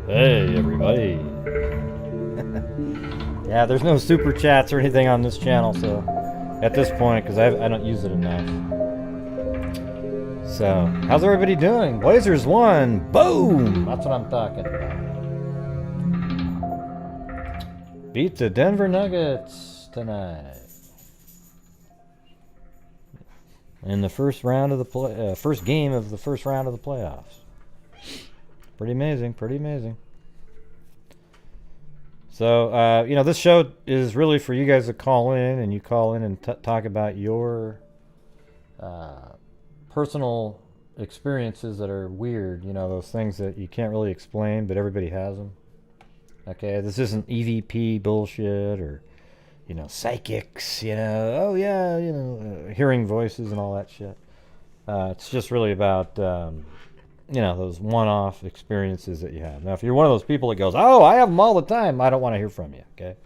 Hey everybody. Yeah, there's no super chats or anything on this channel, so at this point, because I don't use it enough. So, how's everybody doing? Blazers won! Boom! That's what I'm talking about. Beat the Denver Nuggets tonight. In the first round of the first game of the first round of the playoffs. Pretty amazing, pretty amazing. So, you know, this show is really for you guys to call in, and you call in and talk about your personal experiences that are weird. You know, those things that you can't really explain, but everybody has them. Okay, this isn't EVP bullshit or, you know, psychics, you know, oh yeah, you know, hearing voices and all that shit. It's just really about, you know, those one-off experiences that you have. Now, if you're one of those people that goes, oh, I have them all the time, I don't want to hear from you, okay?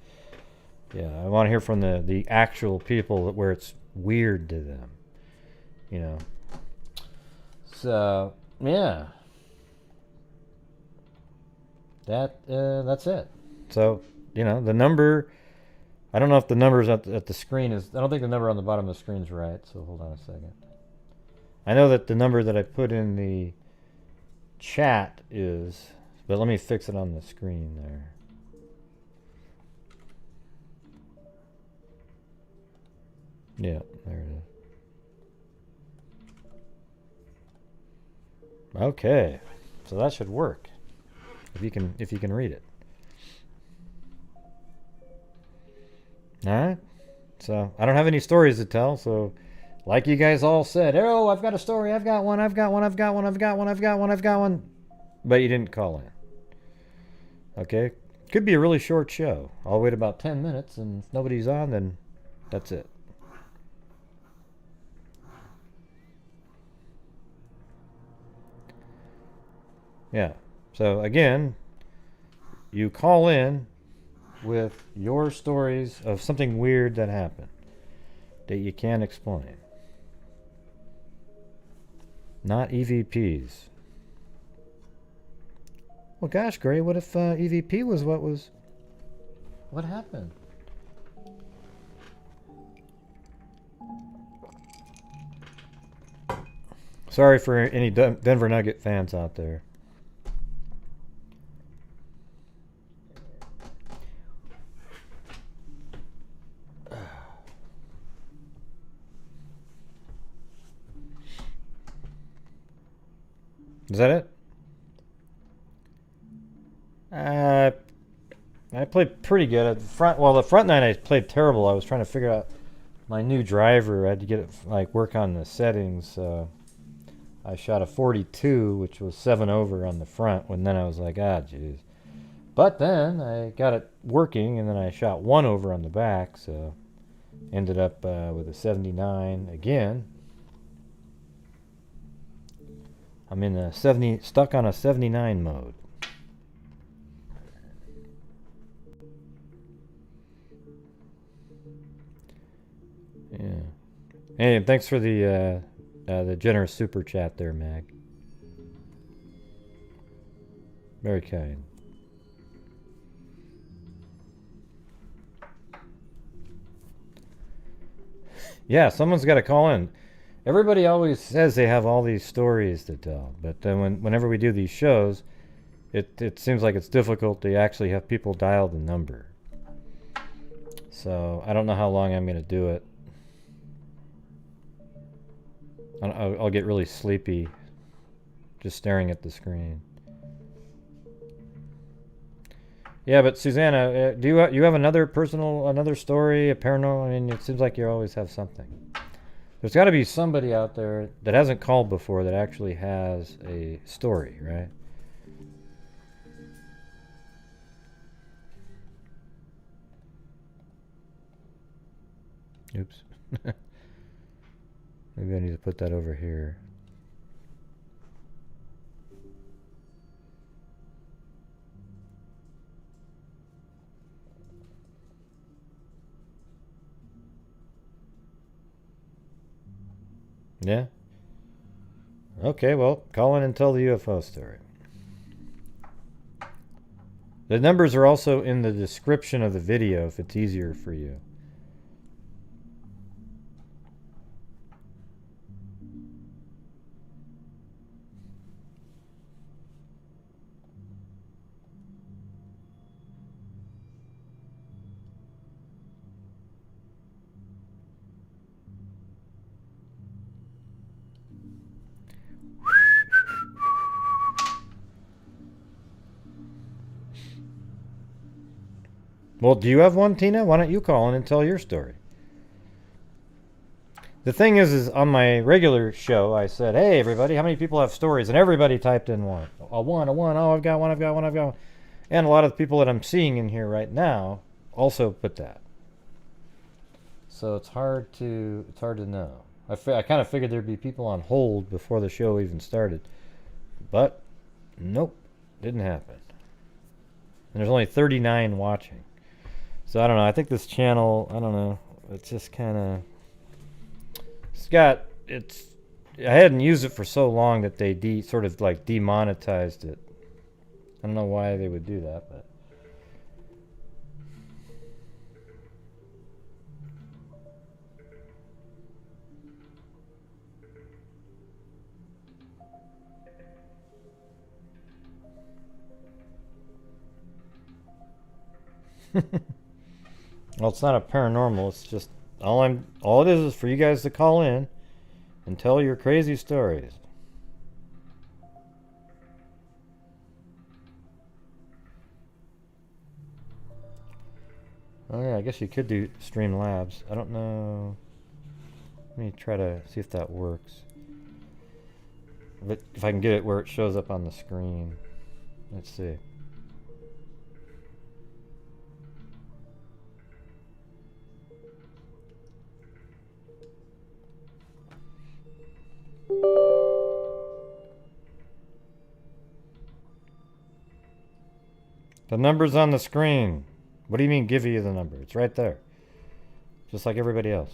Yeah, I want to hear from the actual people where it's weird to them, you know. So, yeah. That's it. So, you know, the number, I don't know if the numbers at the screen is, I don't think the number on the bottom of the screen is right, so hold on a second. I know that the number that I put in the chat is, but let me fix it on the screen there. Yeah, there it is. Okay, so that should work if you can read it. All right. So I don't have any stories to tell. So, like you guys all said, oh, I've got a story. I've got one. I've got one. I've got one. I've got one. I've got one. I've got one. But you didn't call in. Okay. Could be a really short show. I'll wait about 10 minutes, and if nobody's on, then that's it. Yeah. So again, you call in with your stories of something weird that happened that you can't explain. Not EVPs. Well, gosh, Gray, what if EVP was what was... What happened? Sorry for any Denver Nugget fans out there. Is that it? I played pretty good at the front. Well, the front nine I played terrible. I was trying to figure out my new driver. I had to get it, like, work on the settings. I shot a 42, which was 7 over on the front. And then I was like, ah, jeez. But then I got it working, and then I shot 1 over on the back. So ended up with a 79 again. I'm in a stuck on a 79 mode. Yeah. Hey, and thanks for the generous super chat there, Mag. Very kind. Yeah, someone's got to call in. Everybody always says they have all these stories to tell, but then whenever we do these shows, it seems like it's difficult to actually have people dial the number. So I don't know how long I'm going to do it. I'll get really sleepy just staring at the screen. Yeah, but Susanna, do you have another story, a paranormal? I mean, it seems like you always have something. There's got to be somebody out there that hasn't called before that actually has a story, right? Oops. Maybe I need to put that over here. Yeah? Okay, well, call in and tell the UFO story. The numbers are also in the description of the video if it's easier for you. Well, do you have one, Tina? Why don't you call in and tell your story? The thing is on my regular show, I said, hey, everybody, how many people have stories? And everybody typed in one. A one. Oh, I've got one. And a lot of the people that I'm seeing in here right now also put that. So it's hard to know. I kind of figured there'd be people on hold before the show even started. But, nope, didn't happen. And there's only 39 watching. So I don't know. I think this channel, I don't know. It's just kind of... I hadn't used it for so long that they sort of like demonetized it. I don't know why they would do that, but... Well, it's not a paranormal. It's just all it is for you guys to call in and tell your crazy stories. Oh yeah, I guess you could do Streamlabs. I don't know. Let me try to see if that works. But if I can get it where it shows up on the screen. Let's see. The number's on the screen. What do you mean give you the number? It's right there. Just like everybody else.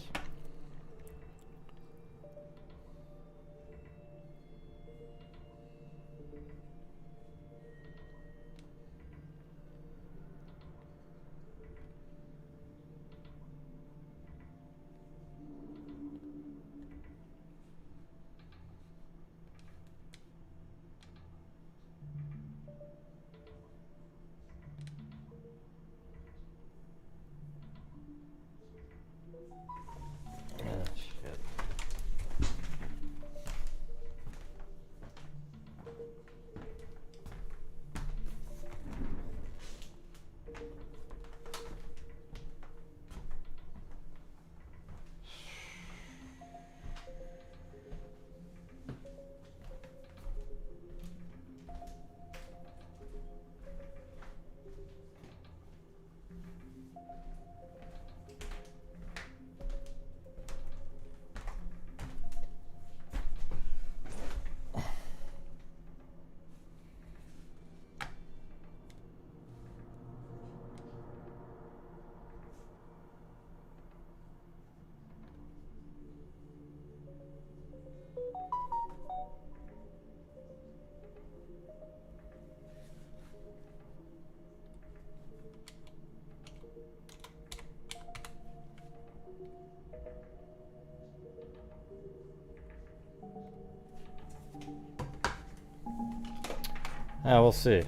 We'll see.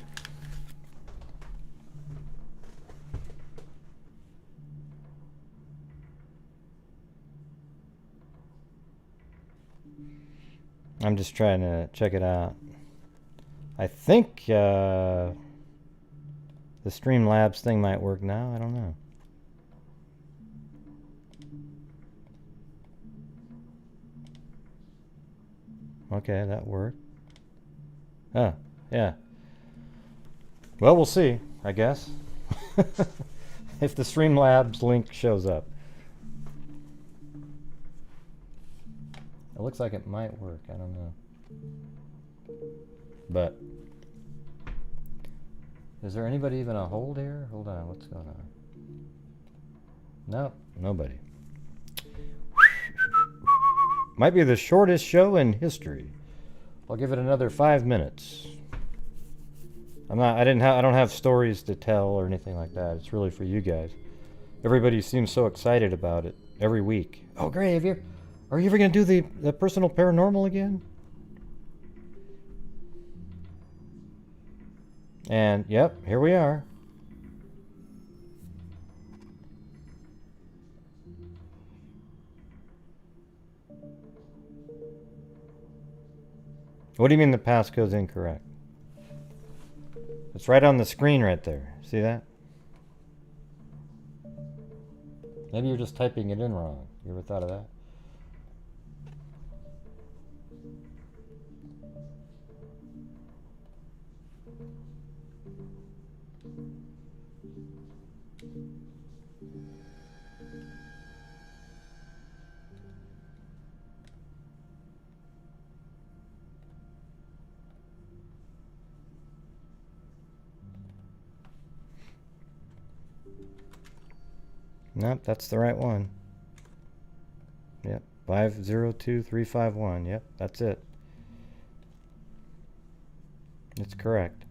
I'm just trying to check it out. I think the Streamlabs thing might work now. I don't know. Okay, that worked. Oh, yeah. Well, we'll see, I guess. If the Streamlabs link shows up. It looks like it might work. I don't know. But is there anybody even on hold here? Hold on, what's going on? No, nobody. Might be the shortest show in history. I'll give it another 5 minutes. I don't have stories to tell or anything like that. It's really for you guys. Everybody seems so excited about it every week. Oh, great! Are you ever gonna do the personal paranormal again? And yep, here we are. What do you mean the passcode's incorrect? It's right on the screen right there. See that? Maybe you're just typing it in wrong. You ever thought of that? Nope, that's the right one. Yep, 502351. Yep, that's it. It's correct.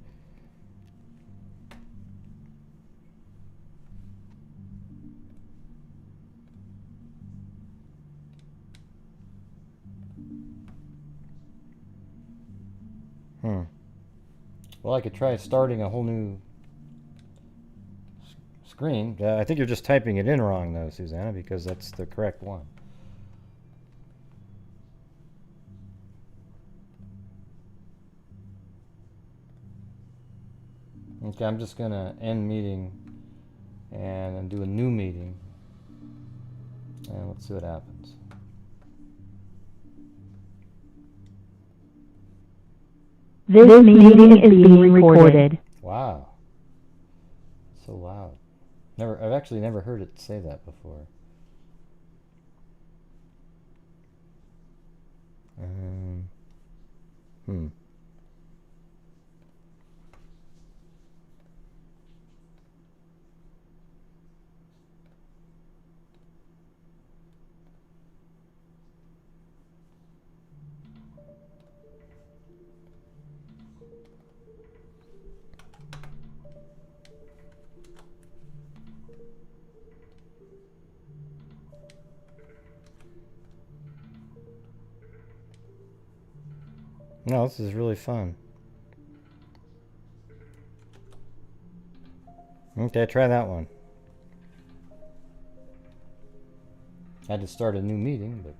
Well, I could try starting a whole new screen. I think you're just typing it in wrong, though, Susanna, because that's the correct one. Okay, I'm just going to end meeting and then do a new meeting. And let's see what happens. This meeting is being recorded. Wow. So loud. I've actually never heard it say that before. No, this is really fun. Okay, try that one. I had to start a new meeting, but...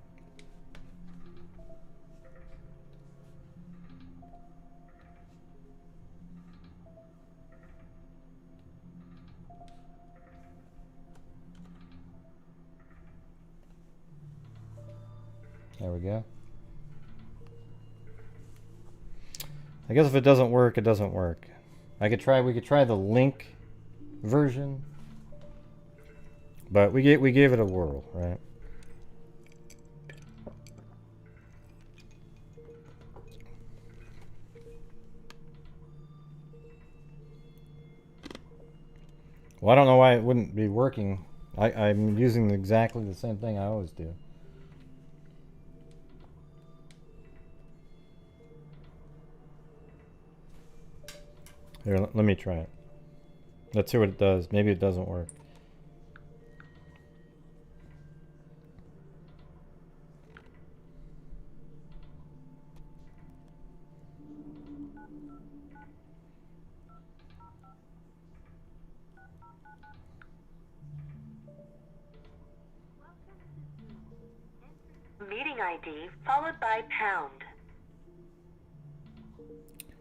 There we go. I guess if it doesn't work, it doesn't work. We could try the link version, but we gave it a whirl, right? Well, I don't know why it wouldn't be working. I'm using exactly the same thing I always do. Here, let me try it. Let's see what it does. Maybe it doesn't work. Meeting ID followed by pound.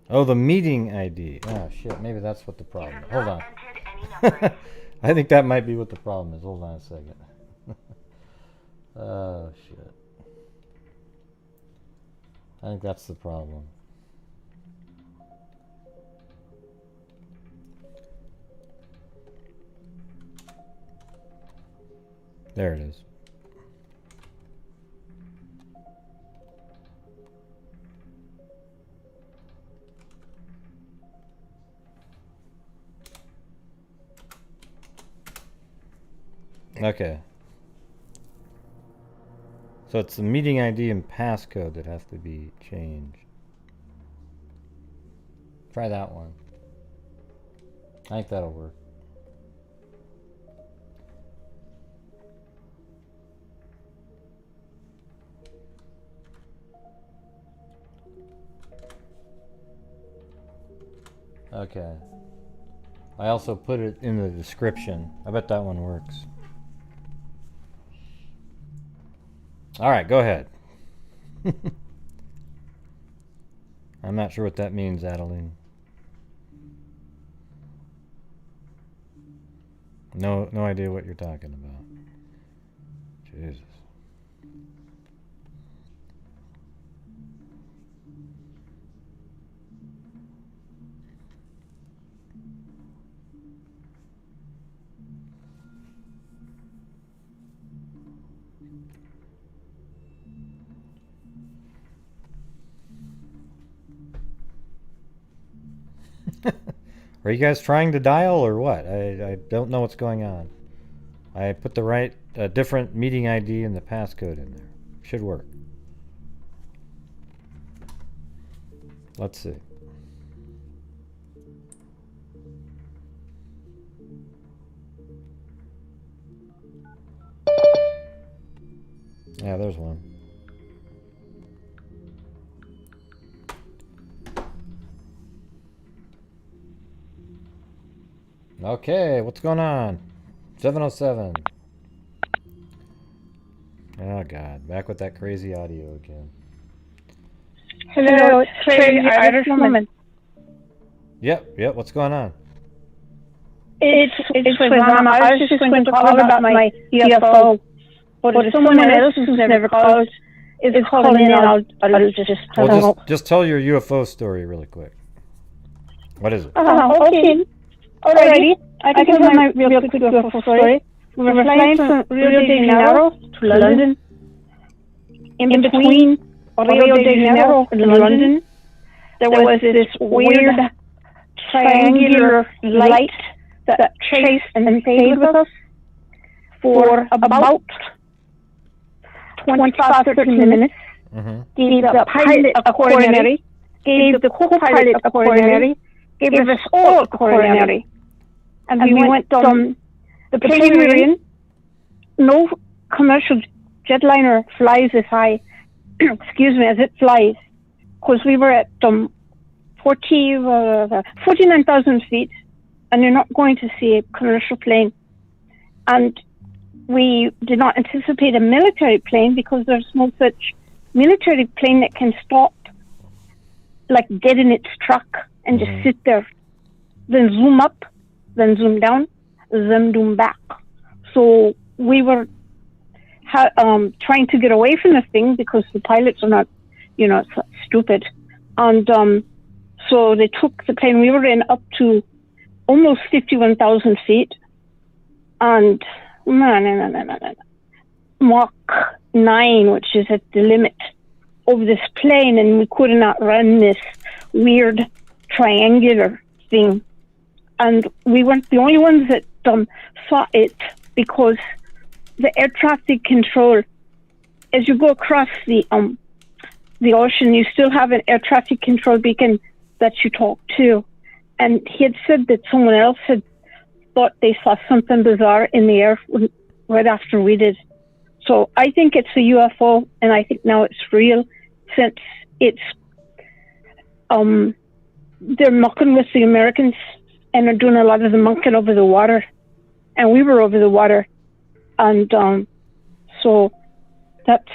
Oh, the meeting ID. Oh, shit. Maybe that's what the problem is. Hold on. Entered any numbers. I think that might be what the problem is. Hold on a second. Oh, shit. I think that's the problem. There it is. Okay. So it's the meeting ID and passcode that have to be changed. Try that one. I think that'll work. Okay. I also put it in the description. I bet that one works. Alright, go ahead. I'm not sure what that means, Adeline. No idea what you're talking about. Jesus. Are you guys trying to dial or what? I don't know what's going on. I put the right, different meeting ID and the passcode in there. Should work. Let's see. Yeah, there's one. Okay, what's going on? 707. Oh God, back with that crazy audio again. Hello, it's Crazy Irish Woman. Yep, what's going on? It's Susanna. I was just going to call about my UFO, but if someone else who's never called is calling in, I'll just tell your UFO story really quick. What is it? Okay. Alrighty. I can tell my real quick UFO story. We were flying from Rio de Janeiro to London. In between Rio de Janeiro and London, there was this weird triangular light that chased and stayed with us for about 25 to 30 minutes. Mm-hmm. Gave the pilot a coronary, gave the co-pilot a coronary, gave us all a coronary. And we went the plane we were in. No commercial jetliner flies as high, excuse me, as it flies, because we were at 49,000 feet, and you're not going to see a commercial plane. And we did not anticipate a military plane because there's no such military plane that can stop, like dead in its track and just sit there, then zoom up, then zoom down, then zoom back. So we were trying to get away from the thing because the pilots are not, stupid. And so they took the plane we were in up to almost 51,000 feet. And Mach 9, which is at the limit of this plane, and we could not run this weird triangular thing. And we weren't the only ones that saw it, because the air traffic control, as you go across the ocean, you still have an air traffic control beacon that you talk to. And he had said that someone else had thought they saw something bizarre in the air right after we did. So I think it's a UFO, and I think now it's real, since it's they're mucking with the Americans, and they're doing a lot of the monkeying over the water, and we were over the water, and so that's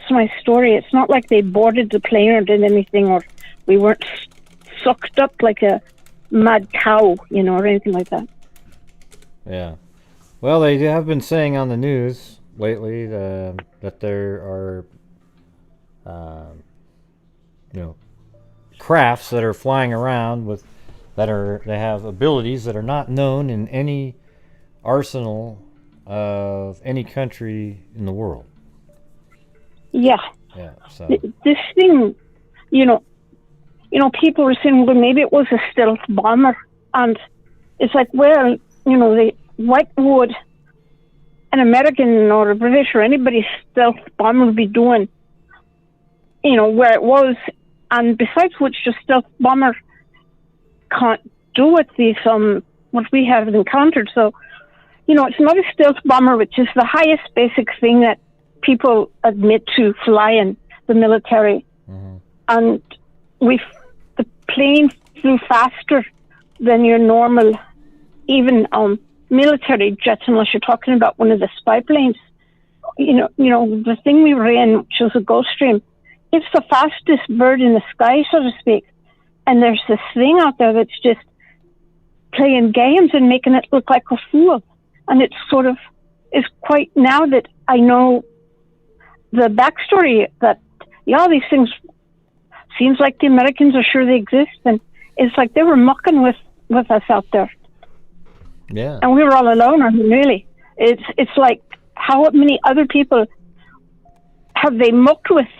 my story. It's not like they boarded the plane or did anything, or we weren't sucked up like a mad cow, or anything like that. Yeah. Well, they have been saying on the news lately that there are, crafts that are flying around they have abilities that are not known in any arsenal of any country in the world. Yeah. Yeah. So this thing, people were saying, well, maybe it was a stealth bomber, and it's like, well, the white wood an American or a British or anybody's stealth bomber would be doing, where it was. And besides which, the stealth bomber can't do what what we have encountered. So, it's not a stealth bomber, which is the highest basic thing that people admit to fly in the military. Mm-hmm. And the plane flew faster than your normal, even military jets, unless you're talking about one of the spy planes. The thing we were in, which was a Gulfstream, it's the fastest bird in the sky, so to speak. And there's this thing out there that's just playing games and making it look like a fool. And it's quite, now that I know the backstory, that, these things, seems like the Americans are sure they exist. And it's like they were mucking with us out there. Yeah. And we were all alone, really. It's like, how many other people have they mucked with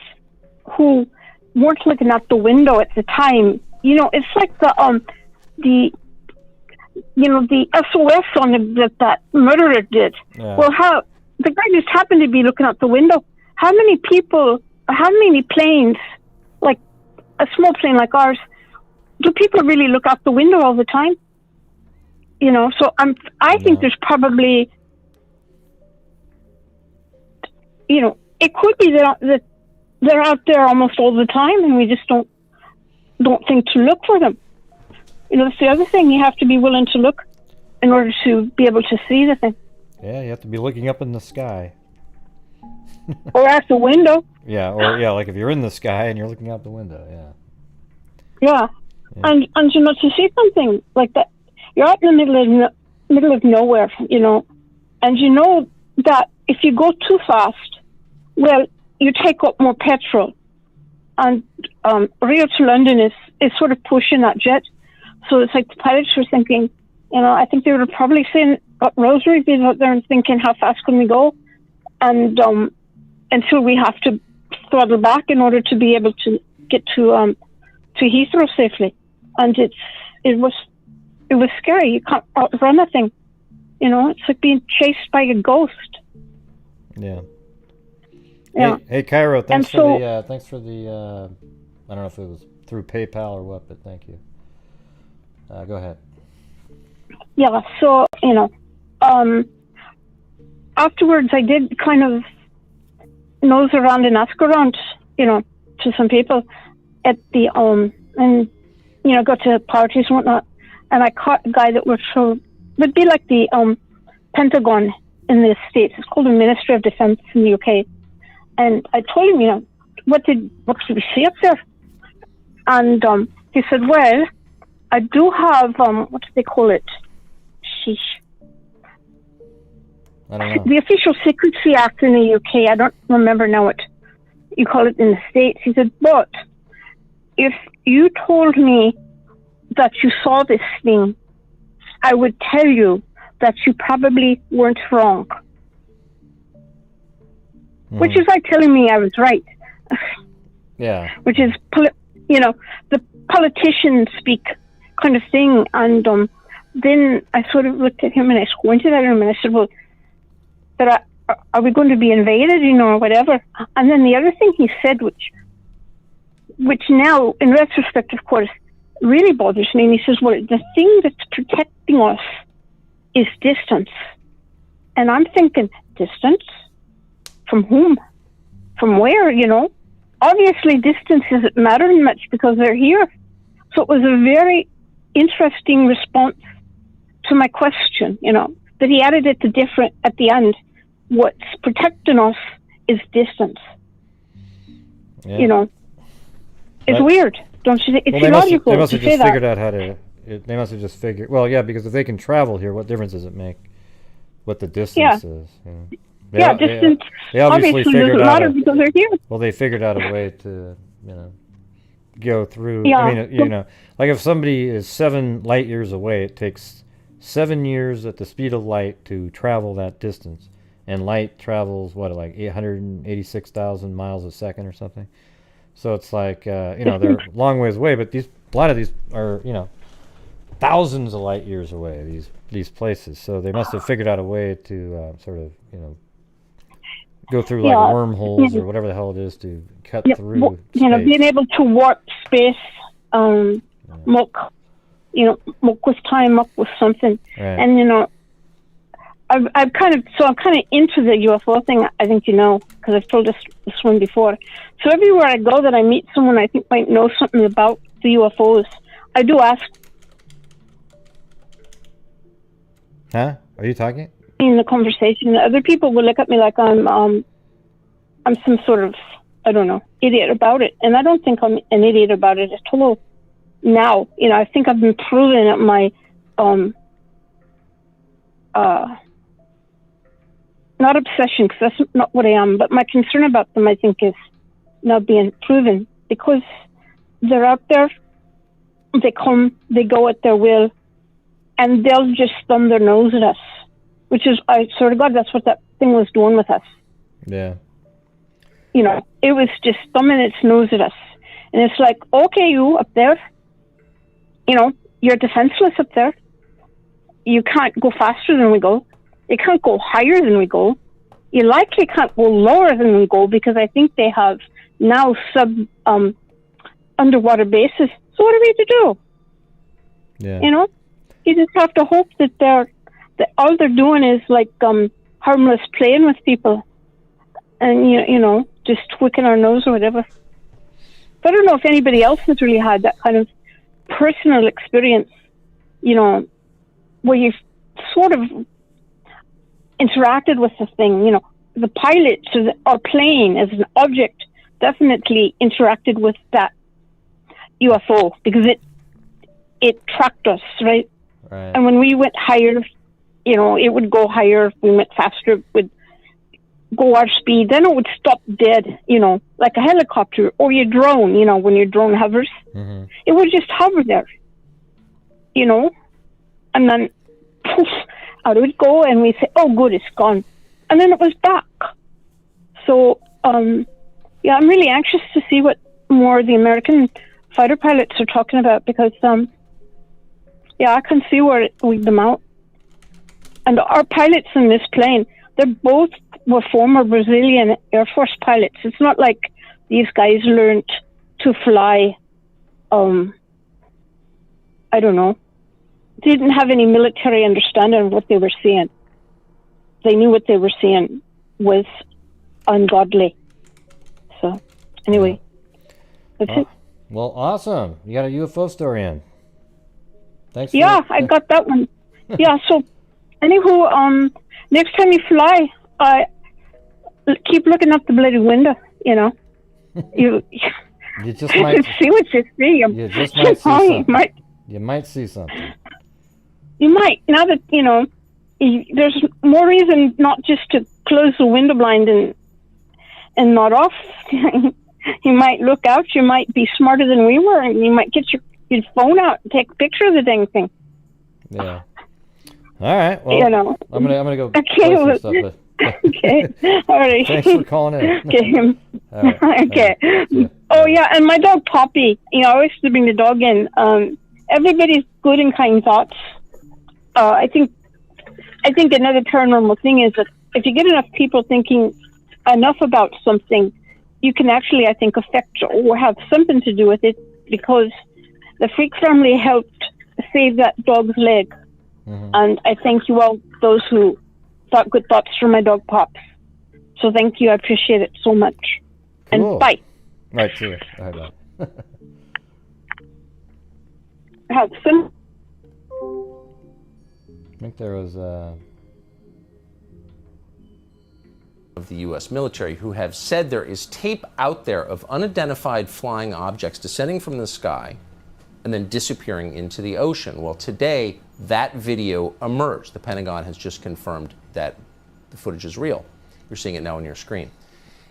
who weren't looking out the window at the time? It's like the SOS on that murderer did. Yeah. Well, how the guy just happened to be looking out the window. How many planes, like a small plane like ours, do people really look out the window all the time? So I think there's probably, it could be that they're out there almost all the time, and we just don't think to look for them. That's the other thing. You have to be willing to look in order to be able to see the thing. Yeah, you have to be looking up in the sky. Or out the window. Yeah, like if you're in the sky and you're looking out the window, Yeah. Yeah. And to see something like that, you're out in the middle of nowhere, and you know that if you go too fast, well, you take up more petrol. And Rio to London is sort of pushing that jet. So it's like the pilots were thinking, I think they were probably saying what Rosary did out there and thinking, how fast can we go? And until we have to throttle back in order to be able to get to Heathrow safely. And it was scary. You can't outrun a thing. It's like being chased by a ghost. Yeah. Yeah. Hey, Cairo, thanks And so- for the I don't know if it was through PayPal or what, but thank you. Go ahead. Yeah, so, afterwards I did kind of nose around and ask around, to some people at the, and, go to parties and whatnot, and I caught a guy that would be like the Pentagon in the States. It's called the Ministry of Defense in the UK. And I told him, what did we see up there? And he said, well, I do have, what do they call it? Sheesh. I don't know. The Official Secrecy Act in the UK. I don't remember now what you call it in the States. He said, but if you told me that you saw this thing, I would tell you that you probably weren't wrong. Which is like telling me I was right. Yeah. Which is, the politician speak kind of thing. And then I sort of looked at him and I squinted at him and I said, well, but are we going to be invaded, or whatever? And then the other thing he said, which now, in retrospect, of course, really bothers me. And he says, well, the thing that's protecting us is distance. And I'm thinking, distance? From whom? From where, Obviously, distance isn't mattering much because they're here. So it was a very interesting response to my question, that he added it at the end. What's protecting us is distance. Yeah. It's weird, don't you think? It's They illogical must to have say just that. figured out how to. They must have just figured. Well, yeah, because if they can travel here, what difference does it make? What the distance is? Distance They obviously doesn't figured out. matter because they're here. Well, they figured out a way to, go through. Yeah. I mean, like if somebody is 7 light years away, it takes 7 years at the speed of light to travel that distance, and light travels like 886,000 miles a second or something. So it's like, they're a long ways away, but a lot of these are, thousands of light years away. These places, so they must have figured out a way to sort of go through like wormholes or whatever the hell it is to cut through. Space. Being able to warp space, muck with time, muck with something, right. And I'm kind of into the UFO thing. I think because I've told this one before. So everywhere I go that I meet someone I think might know something about the UFOs, I do ask. Huh? Are you talking? In the conversation, other people will look at me like I'm some sort of, I don't know, idiot about it, and I don't think I'm an idiot about it at all. Now, I think I've been proven at my not obsession, because that's not what I am, but my concern about them, I think, is now being proven, because they're out there, they come, they go at their will, and they'll just thumb their nose at us, which is, I swear to God, that's what that thing was doing with us. Yeah. It was just thumbing its nose at us. And it's like, okay, you up there, you're defenseless up there. You can't go faster than we go. You can't go higher than we go. You likely can't go lower than we go, because I think they have now underwater bases. So what are we to do? Yeah. You just have to hope that all they're doing is like harmless playing with people, and just tweaking our nose or whatever. But I don't know if anybody else has really had that kind of personal experience, where you've sort of interacted with the thing. The pilot or plane as an object definitely interacted with that UFO, because it tracked us, right? Right. And when we went higher, it would go higher. If we went faster, it would go our speed. Then it would stop dead, like a helicopter or your drone, when your drone hovers. Mm-hmm. It would just hover there, and then poof, out it would go, and we say, oh, good, it's gone. And then it was back. So, I'm really anxious to see what more the American fighter pilots are talking about, because, I can see where it weed them out. And our pilots in this plane, they both were former Brazilian Air Force pilots. It's not like these guys learned to fly, I don't know. They didn't have any military understanding of what they were seeing. They knew what they were seeing was ungodly. So, anyway, that's it. Well, awesome. You got a UFO story in. Thanks. I got that one. So, anywho, next time you fly, keep looking up the bloody window, You just might see what you see. You just might see something. You might see something. You might. Now that, there's more reason not just to close the window blind and not off. You might look out. You might be smarter than we were, and you might get your phone out and take a picture of the dang thing. Yeah. All right. Well, I'm gonna go play some stuff. Okay. All right. Thanks for calling in. Okay. All right. Okay. Yeah. Oh yeah, and my dog Poppy. I always used to bring the dog in. Everybody's good and kind thoughts. I think another paranormal thing is that if you get enough people thinking enough about something, you can actually, I think, affect or have something to do with it, because the Freak family helped save that dog's leg. Mm-hmm. And I thank you all, those who thought good thoughts for my dog Pops. So thank you. I appreciate it so much. Cool. And bye. Right, see you. All right, bye. Have some. I think there was of the U.S. military who have said there is tape out there of unidentified flying objects descending from the sky and then disappearing into the ocean. Well, today, that video emerged. The Pentagon has just confirmed that the footage is real. You're seeing it now on your screen.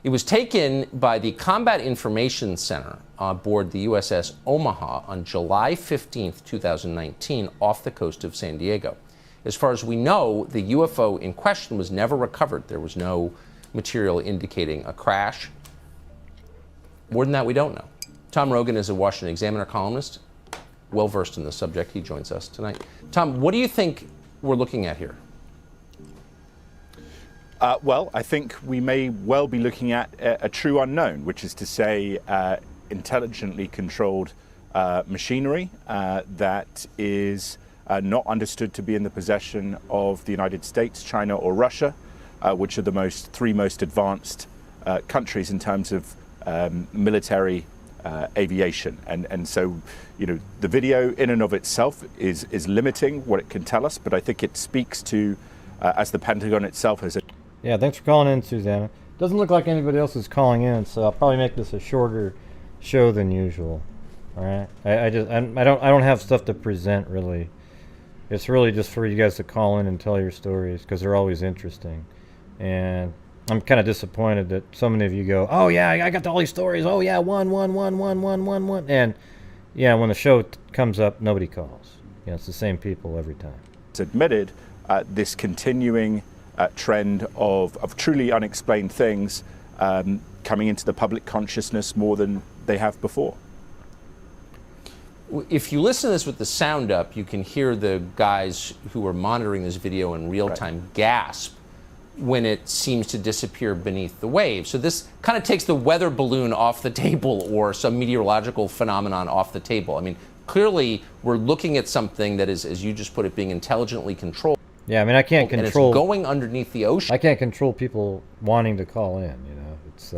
It was taken by the Combat Information Center aboard the USS Omaha on July 15th, 2019, off the coast of San Diego. As far as we know, the UFO in question was never recovered. There was no material indicating a crash. More than that, we don't know. Tom Rogan is a Washington Examiner columnist. well versed in the subject. He joins us tonight. Tom, what do you think we're looking at here? Well, I think we may well be looking at a true unknown, which is to say intelligently controlled machinery that is not understood to be in the possession of the United States, China, or Russia, which are the three most advanced countries in terms of military aviation. And so, you know, the video in and of itself is limiting what it can tell us, but I think it speaks to, as the Pentagon itself has. Yeah, thanks for calling in, Susanna. Doesn't look like anybody else is calling in, so I'll probably make this a shorter show than usual. All right, I don't have stuff to present really. It's really just for you guys to call in and tell your stories because they're always interesting. And I'm kind of disappointed that so many of you go, "Oh yeah, I got all these stories. Oh yeah, one," and yeah, when the show comes up, nobody calls. Yeah, it's the same people every time. It's admitted this continuing trend of truly unexplained things coming into the public consciousness more than they have before. If you listen to this with the sound up, you can hear the guys who are monitoring this video in real time gasp when it seems to disappear beneath the waves. So this kind of takes the weather balloon off the table or some meteorological phenomenon off the table. I mean, clearly we're looking at something that is, as you just put it, being intelligently controlled. Yeah, I mean, I can't control. And it's going underneath the ocean. I can't control people wanting to call in. You know, it's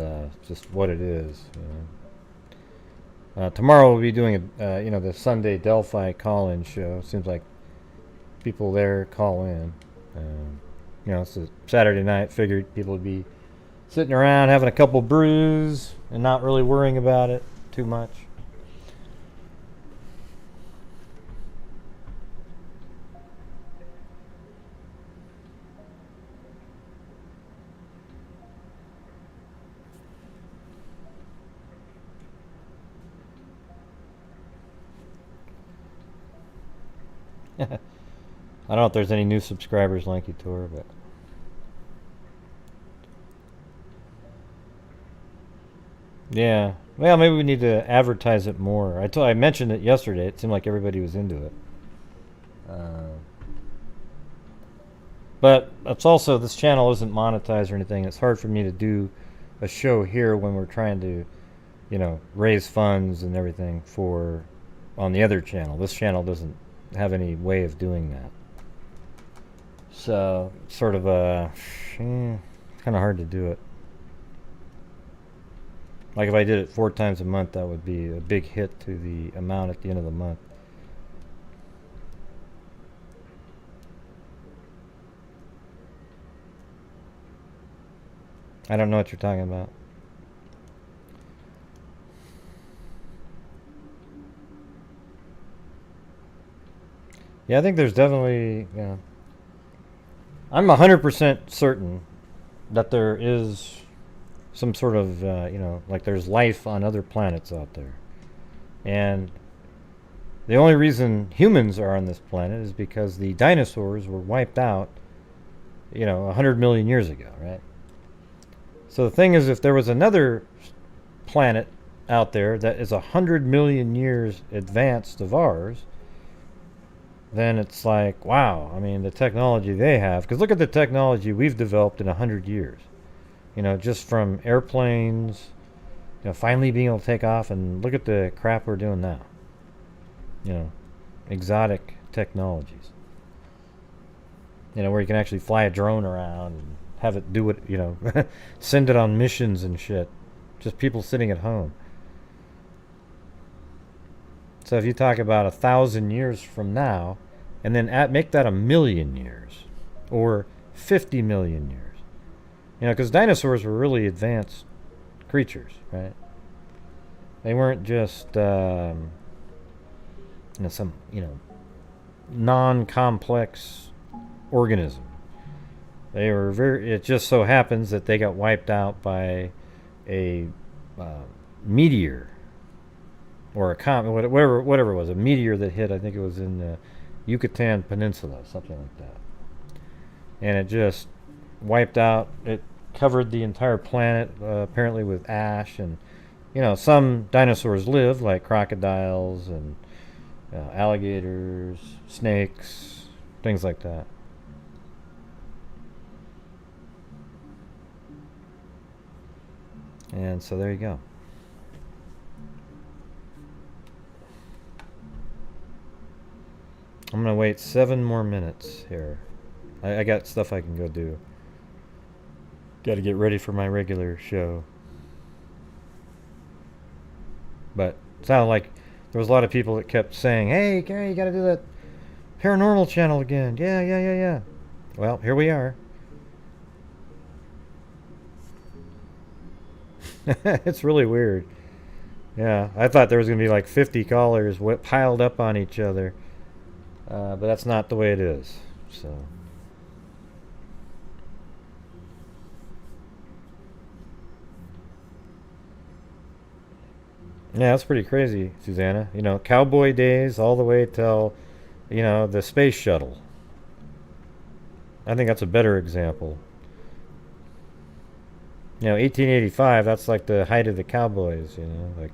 just what it is. You know. Tomorrow we'll be doing the Sunday Delphi call-in show. Seems like people there call in. You know, it's a Saturday night. Figured people would be sitting around having a couple brews and not really worrying about it too much. I don't know if there's any new subscribers, Lanky Tour, but yeah. Well, maybe we need to advertise it more. I mentioned it yesterday. It seemed like everybody was into it. But it's also, this channel isn't monetized or anything. It's hard for me to do a show here when we're trying to, you know, raise funds and everything for on the other channel. This channel doesn't have any way of doing that. So, sort of kind of hard to do it. Like if I did it 4 times a month, that would be a big hit to the amount at the end of the month. I don't know what you're talking about. Yeah, I think there's definitely, yeah. I'm 100% certain that there is some sort of, like there's life on other planets out there. And the only reason humans are on this planet is because the dinosaurs were wiped out, 100 million years ago, right? So the thing is, if there was another planet out there that is 100 million years advanced of ours, then it's like, wow, I mean, the technology they have, because look at the technology we've developed in 100 years. Just from airplanes, finally being able to take off, and look at the crap we're doing now. Exotic technologies. Where you can actually fly a drone around and have it do it, send it on missions and shit. Just people sitting at home. So if you talk about 1,000 years from now, and then make that 1,000,000 years, or 50 million years. Because dinosaurs were really advanced creatures, right? They weren't just, some, non-complex organism. They were it just so happens that they got wiped out by a meteor, or a comet, whatever it was, a meteor that hit, I think it was in the Yucatan Peninsula, something like that. And it just wiped out, it covered the entire planet, apparently with ash, and some dinosaurs lived, like crocodiles and alligators, snakes, things like that. And so there you go. I'm gonna wait 7 more minutes here. I got stuff I can go do. Got to get ready for my regular show. But it sounded like there was a lot of people that kept saying, "Hey, Gary, you got to do that paranormal channel again." Yeah. Well, here we are. It's really weird. Yeah, I thought there was going to be like 50 callers piled up on each other. But that's not the way it is. So. Yeah, that's pretty crazy, Susanna. You know, cowboy days all the way till, you know, the space shuttle. I think that's a better example. You know, 1885, that's like the height of the cowboys, you know, like.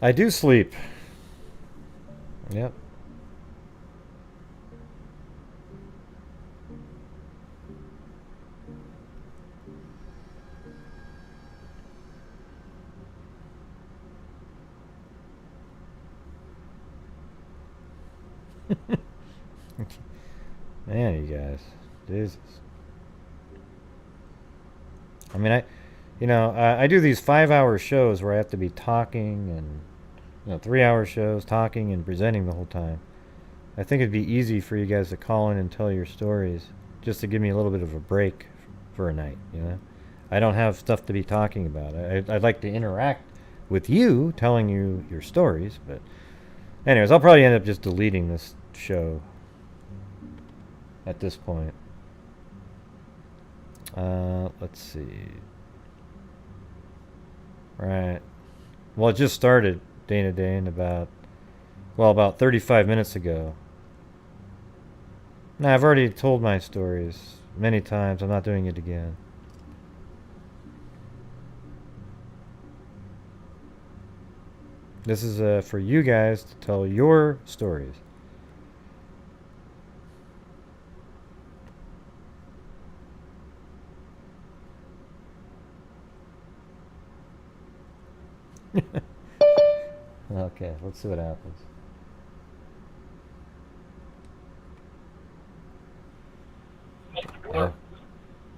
I do sleep. Yep. Man, you guys. Jesus. I mean, I do these 5-hour shows where I have to be talking and, 3-hour shows, talking and presenting the whole time. I think it'd be easy for you guys to call in and tell your stories just to give me a little bit of a break for a night, you know? I don't have stuff to be talking about. I'd like to interact with you, telling you your stories, but anyways, I'll probably end up just deleting this show at this point. Let's see. Right. Well, it just started, Dana Dane, about 35 minutes ago. Now, I've already told my stories many times. I'm not doing it again. This is for you guys to tell your stories. Okay, let's see what happens.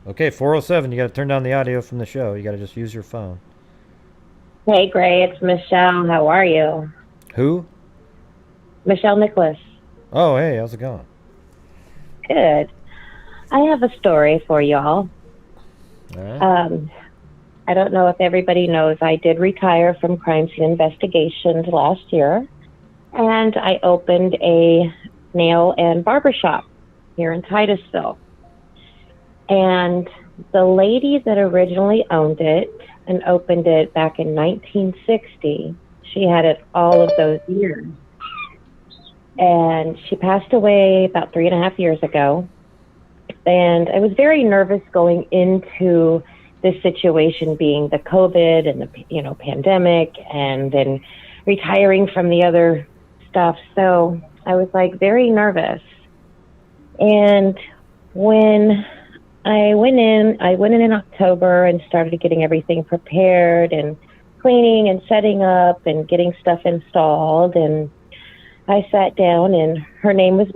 Okay, 407, you got to turn down the audio from the show. You got to just use your phone. Hey, Gray, it's Michelle. How are you? Who? Michelle Nicholas. Oh, hey, how's it going? Good. I have a story for y'all. All right. I don't know if everybody knows, I did retire from crime scene investigations last year, and I opened a nail and barber shop here in Titusville. And the lady that originally owned it and opened it back in 1960, she had it all of those years. And she passed away about 3.5 years ago. And I was very nervous going into this situation, being the COVID and the pandemic, and then retiring from the other stuff. So I was like very nervous. And when I went in October and started getting everything prepared and cleaning and setting up and getting stuff installed. And I sat down, and her name was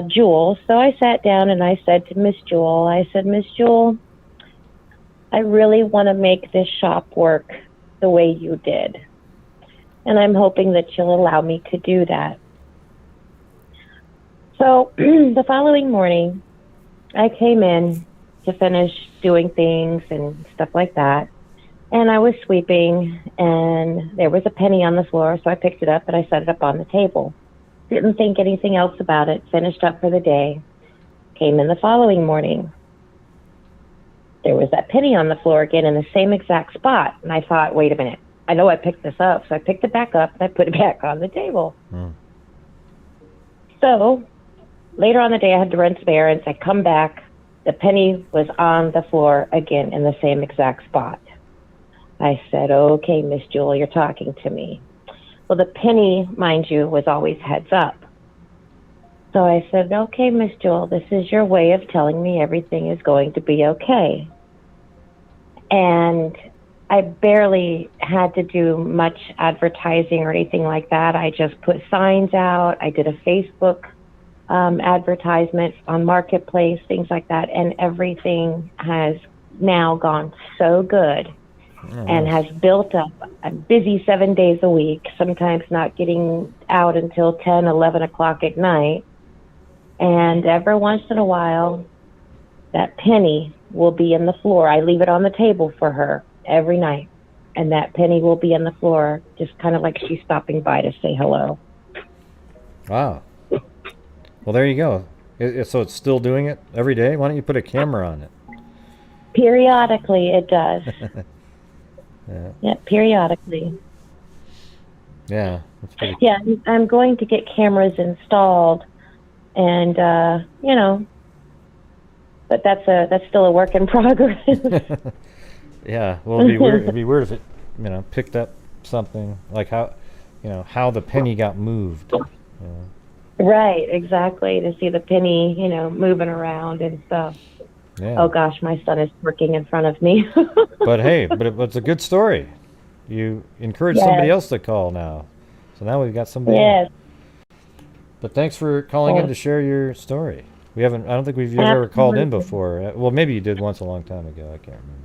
Jewel. So I sat down and I said to Miss Jewel, Miss Jewel, I really want to make this shop work the way you did. And I'm hoping that you'll allow me to do that. So the following morning, I came in to finish doing things and stuff like that. And I was sweeping, and there was a penny on the floor, so I picked it up and I set it up on the table. Didn't think anything else about it, finished up for the day. Came in the following morning. There was that penny on the floor again in the same exact spot. And I thought, wait a minute, I know I picked this up. So I picked it back up and I put it back on the table. So later on the day, I had to run some errands. I come back. The penny was on the floor again in the same exact spot. I said, okay, Miss Jewel, you're talking to me. Well, the penny, mind you, was always heads up. So I said, okay, Miss Jewel, this is your way of telling me everything is going to be okay. And I barely had to do much advertising or anything like that. I just put signs out. I did a Facebook advertisement on Marketplace, things like that. And everything has now gone so good and has built up. I'm busy 7 days a week, sometimes not getting out until 10, 11 o'clock at night. And every once in a while, that penny will be in the floor. I leave it on the table for her every night. And that penny will be in the floor, just kind of like she's stopping by to say hello. Wow. Well, there you go. So it's still doing it every day? Why don't you put a camera on it? Periodically, it does. Yeah, periodically. Yeah, that's pretty. Yeah, I'm going to get cameras installed, and but that's still a work in progress. Yeah, well, it'd be weird. It'd be weird if it, picked up something like how the penny got moved. Right, exactly. To see the penny, moving around and stuff. Yeah. Oh gosh, my son is working in front of me. But hey, it's a good story. You encourage somebody else to call now. So now we've got somebody else. But thanks for calling in to share your story. I don't think you've ever called in before. Well, maybe you did once a long time ago. I can't remember.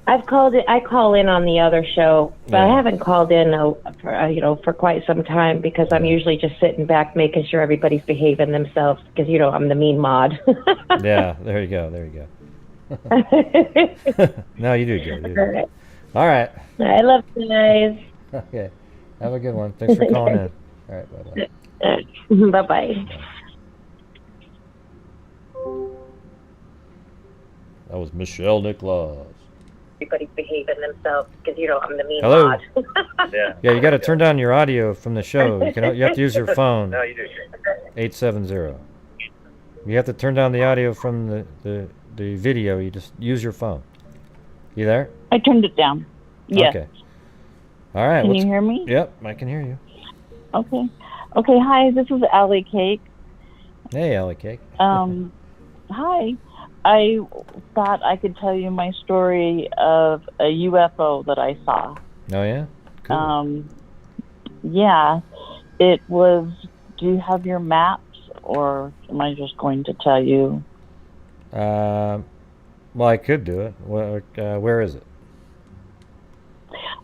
I call in on the other show, but I haven't called in for quite some time because I'm usually just sitting back making sure everybody's behaving themselves because I'm the mean mod. Yeah, there you go. No, you do good. All right. I love you guys. Okay. Have a good one. Thanks for calling in. All right, bye-bye. Bye-bye. That was Michelle Nicholas. Everybody's behaving themselves because I'm the mean Hello. mod. Yeah, you got to turn down your audio from the show. You have to use your phone. No, you do. 870. You have to turn down the audio from the video. You just use your phone. You there? I turned it down. Yes. Okay. All right. Can you hear me? Yep, I can hear you. Okay. Okay. Hi, this is Allie Cake. Hey, Allie Cake. Hi. I thought I could tell you my story of a UFO that I saw. Oh yeah. Cool. Yeah. It was. Do you have your maps, or am I just going to tell you? Well, I could do it. Where is it?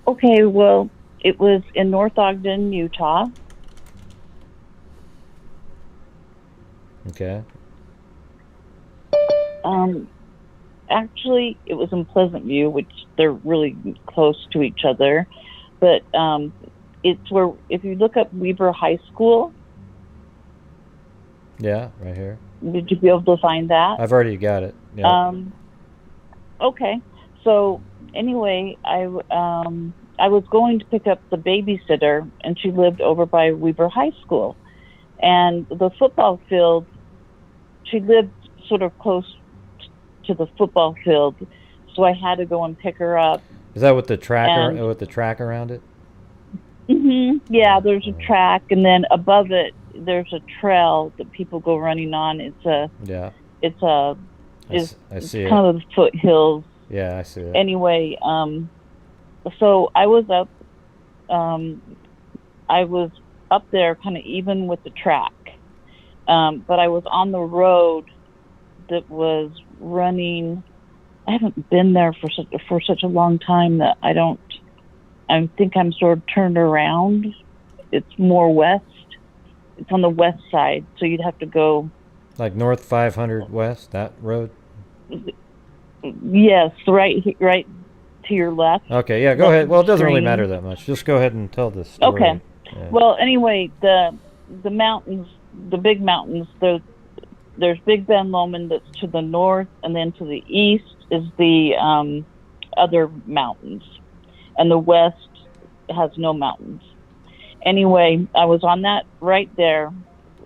Okay. Well, it was in North Ogden, Utah. Okay. Actually, it was in Pleasant View, which they're really close to each other. But it's where, if you look up Weber High School. Yeah, right here. Did you be able to find that? I've already got it. Yeah. Okay. So anyway, I was going to pick up the babysitter, and she lived over by Weber High School. And the football field, she lived sort of close to the football field, so I had to go and pick her up. Is that with the track around it? Mm-hmm. Yeah, there's a track, and then above it there's a trail that people go running on. It's I see kind of the foothills. Yeah, I see it. Anyway, so I was up there kind of even with the track, but I was on the road that was running. I haven't been there for such a long time that I think I'm sort of turned around. It's more west. It's on the west side, so you'd have to go like North 500 West, that road. Yes, right to your left. Okay, yeah, go ahead. Well, it doesn't really matter that much. Just go ahead and tell the story. Okay. Yeah. Well, anyway, the mountains, the big mountains, there's Big Ben Lomond that's to the north, and then to the east is the other mountains, and the west has no mountains. Anyway, I was on that right there.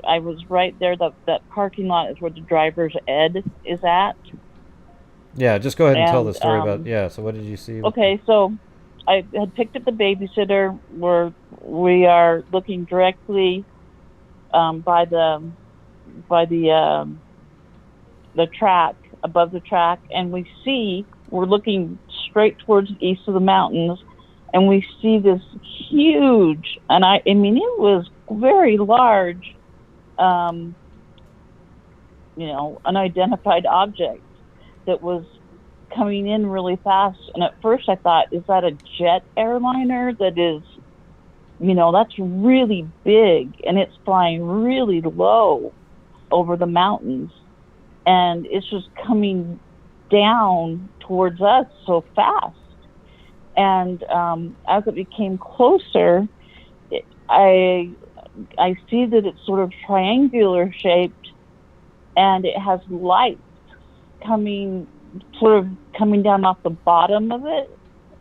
I was right there. That parking lot is where the driver's ed is at. Yeah, just go ahead and tell the story about. Yeah. So what did you see? Okay, so I had picked up the babysitter. We are looking directly by the track, above the track, and we're looking straight towards the east of the mountains, and we see this huge, and I mean it was very large, unidentified object that was coming in really fast. And at first I thought, is that a jet airliner that is, that's really big, and it's flying really low over the mountains, and it's just coming down towards us so fast. And as it became closer, I see that it's sort of triangular shaped, and it has lights coming down off the bottom of it,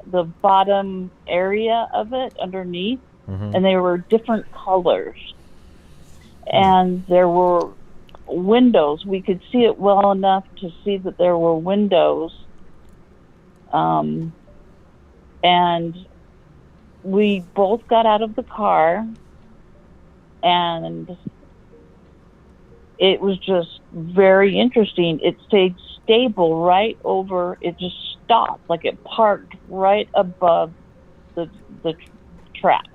the bottom area of it underneath, and they were different colors. And there were windows. We could see it well enough to see that there were windows. And we both got out of the car, and it was just very interesting. It stayed stable right over, it just stopped, like it parked right above the track.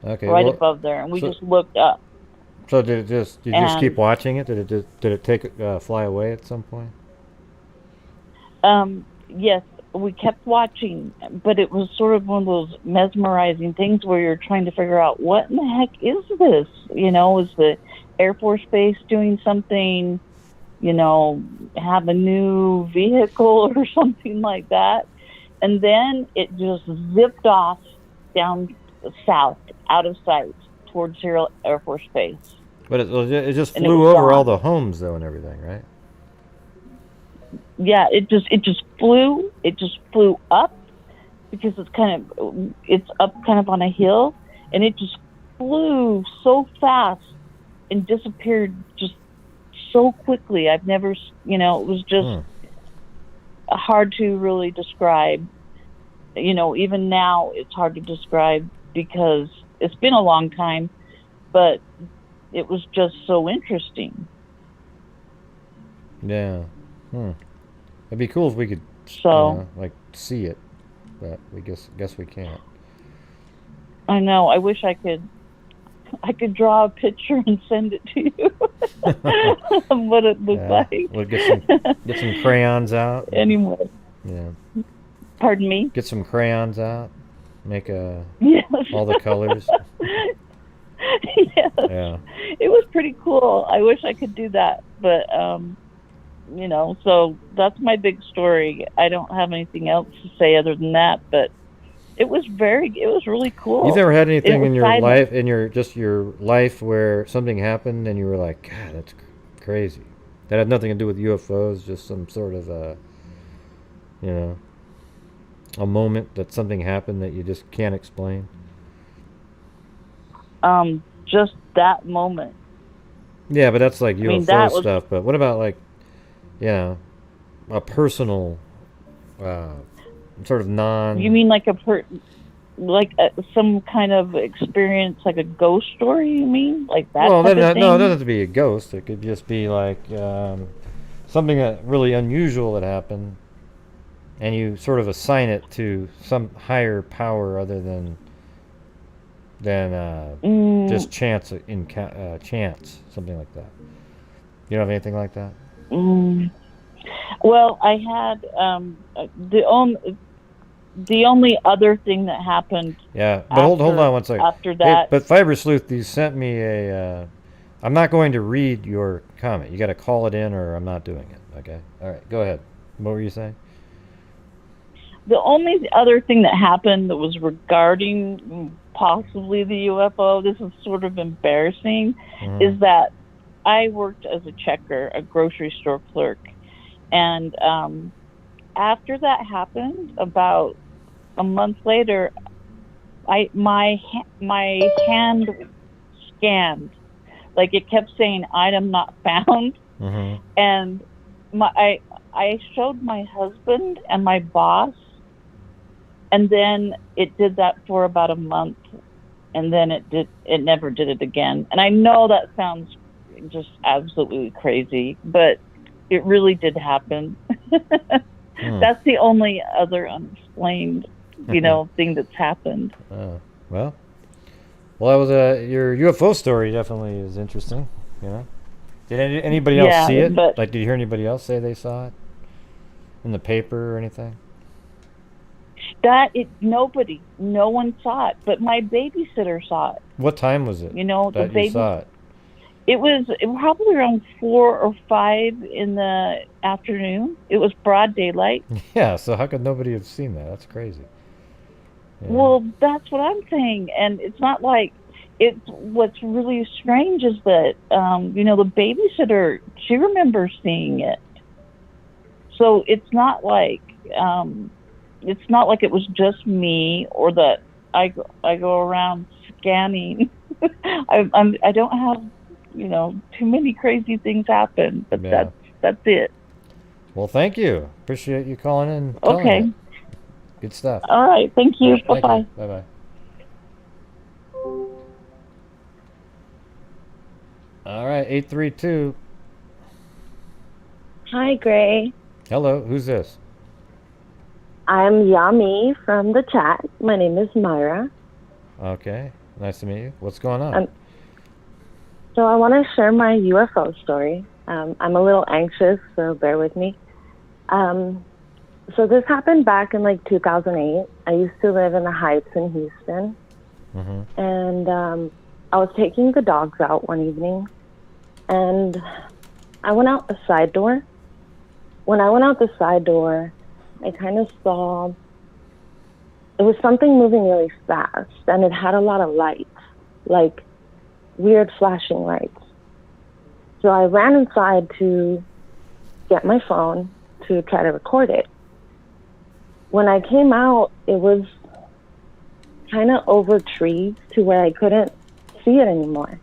Okay. Right above there, and we just looked up. So did you just keep watching it? Did it fly away at some point? Yes, we kept watching, but it was sort of one of those mesmerizing things where you're trying to figure out, what in the heck is this? Is the Air Force Base doing something, have a new vehicle or something like that? And then it just zipped off down south, out of sight, towards Air Force Base. But it just flew over all the homes, though, and everything, right? Yeah, it just flew up, because it's up kind of on a hill, and it just flew so fast and disappeared just so quickly. I've never, it was just hard to really describe. Even now it's hard to describe because it's been a long time, but it was just so interesting. Yeah. It'd be cool if we could see it, but we guess we can't. I know. I wish I could draw a picture and send it to you. What it looked like. We'll get some crayons out. Anyway. Yeah. Pardon me? Get some crayons out. Make yes. all the colors. Yes. Yeah. It was pretty cool. I wish I could do that, but so that's my big story. I don't have anything else to say other than that, but it was really cool. You've never had anything in your life, your life, where something happened and you were like, God, that's crazy. That had nothing to do with UFOs, just some sort of a moment that something happened that you just can't explain. Just that moment. Yeah, but that's like UFO stuff. But what about a personal, sort of non... You mean like some kind of experience, like a ghost story, you mean? Like that Well, no, it doesn't have to be a ghost. It could just be like something that really unusual that happened, and you sort of assign it to some higher power other than just chance, something like that. You don't have anything like that? Well, I had the only other thing that happened. Yeah, but hold on one second. After that, hey, but Fiber Sleuth, you sent me a. I'm not going to read your comment. You got to call it in, or I'm not doing it. Okay. All right. Go ahead. What were you saying? The only other thing that happened that was regarding possibly the UFO, this is sort of embarrassing, is that I worked as a checker, a grocery store clerk. And after that happened, about a month later, my hand scanned. Like, it kept saying, item not found. And I showed my husband and my boss And then it did that for about a month, and then it never did it again. And I know that sounds just absolutely crazy, but it really did happen. That's the only other unexplained, thing that's happened. Well, that was your UFO story. Definitely is interesting. Did anybody else see it? Like, did you hear anybody else say they saw it in the paper or anything? Nobody, no one saw it, but my babysitter saw it. What time was it? The you saw it. It was probably around 4 or 5 in the afternoon. It was broad daylight. Yeah, so how could nobody have seen that? That's crazy. Yeah. Well, that's what I'm saying, and it's not like what's really strange is that the babysitter, she remembers seeing it. So it's not like it was just me, or that I go around scanning. I don't have too many crazy things happen, but that's it. Well, thank you. Appreciate you calling in. Okay. Good stuff. All right. Thank you. Bye bye. Bye bye. All right, 832. Hi, Gray. Hello, who's this? I'm Yami from the chat. My name is Myra. Okay, nice to meet you. What's going on? So I want to share my UFO story. I'm a little anxious, so bear with me. So this happened back in 2008. I used to live in the Heights in Houston. Mm-hmm. And I was taking the dogs out one evening, and I went out the side door. When I went out the side door, I kind of saw it was something moving really fast, and it had a lot of lights, like weird flashing lights. So I ran inside to get my phone to try to record it. When I came out, it was kind of over trees to where I couldn't see it anymore.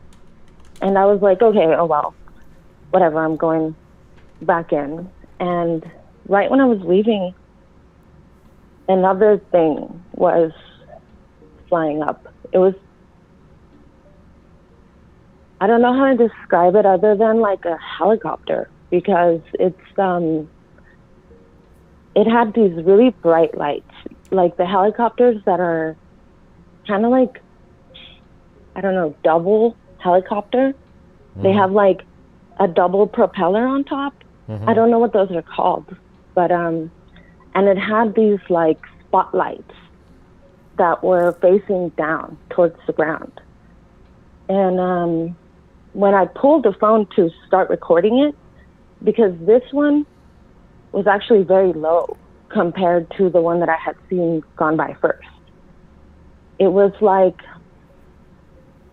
And I was like, okay, oh well, whatever, I'm going back in. And right when I was leaving, another thing was flying up. It was, I don't know how to describe it other than like a helicopter, because it had these really bright lights, like the helicopters that are kind of like, I don't know, double helicopter. Mm-hmm. They have like a double propeller on top. Mm-hmm. I don't know what those are called, but and it had these like spotlights that were facing down towards the ground. And when I pulled the phone to start recording it, because this one was actually very low compared to the one that I had seen gone by first. It was like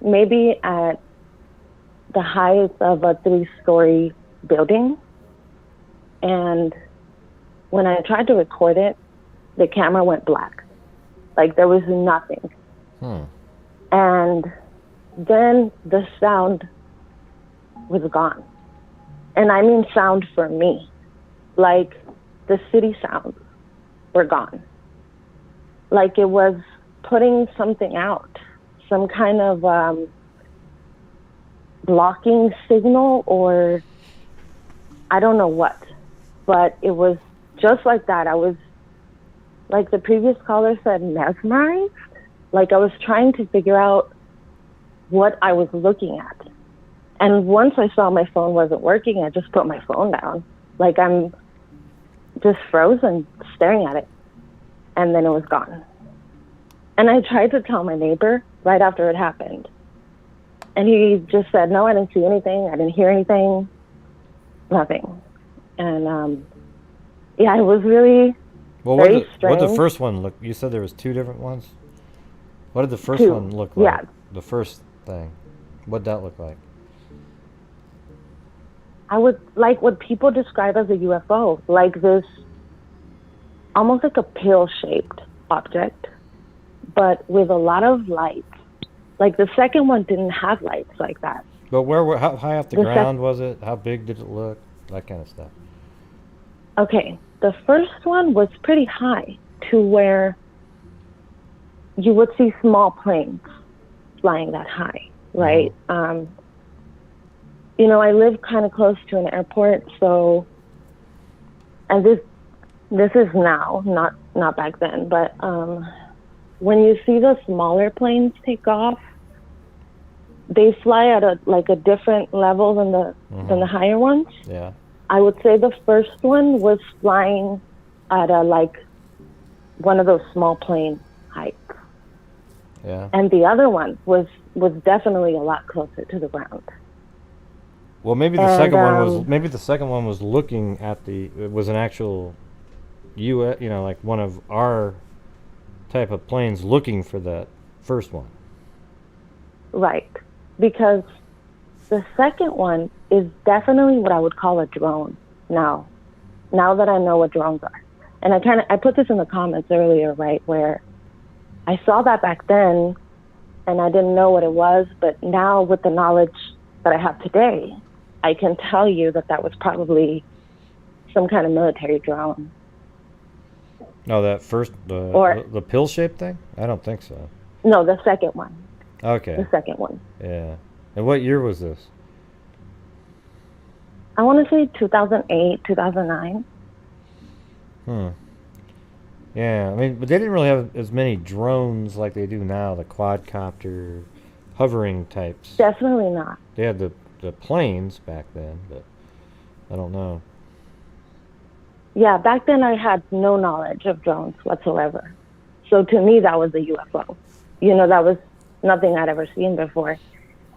maybe at the height of a 3-story building. And when I tried to record it, the camera went black. Like there was nothing. And then the sound was gone. And I mean sound for me. Like the city sounds were gone. Like it was putting something out, some kind of blocking signal, or I don't know what. But it was just like that. I was, like the previous caller said, mesmerized. Like I was trying to figure out what I was looking at. And once I saw my phone wasn't working, I just put my phone down. Like I'm just frozen, staring at it. And then it was gone. And I tried to tell my neighbor right after it happened. And he just said, no, I didn't see anything. I didn't hear anything. Nothing. And yeah, it was really very strange. What did the first one look? You said there was 2 different ones? What did the first one look like? Yeah. The first thing. What'd that look like? I would like what people describe as a UFO, like this, almost like a pill-shaped object, but with a lot of lights. Like the second one didn't have lights like that. But how high off the ground was it? How big did it look? That kind of stuff. Okay, the first one was pretty high to where you would see small planes flying that high, right? You know, I live kind of close to an airport, so, and this is now, not back then, but when you see the smaller planes take off, they fly at a different level than the higher ones. Yeah. I would say the first one was flying at one of those small plane heights. Yeah. And the other one was definitely a lot closer to the ground. Well, maybe the second one was looking at it was an actual US, you know, like one of our type of planes looking for that first one. Right. Because the second one is definitely what I would call a drone now that I know what drones are. And I put this in the comments earlier, right, where I saw that back then and I didn't know what it was, but now with the knowledge that I have today, I can tell you that was probably some kind of military drone. No, that first, the pill-shaped thing? I don't think so. No, the second one. Okay. The second one. Yeah. And what year was this? I want to say 2008, 2009. Yeah, I mean, but they didn't really have as many drones like they do now, the quadcopter, hovering types. Definitely not. They had the planes back then, but I don't know. Yeah, back then I had no knowledge of drones whatsoever. So to me, that was a UFO. You know, that was nothing I'd ever seen before.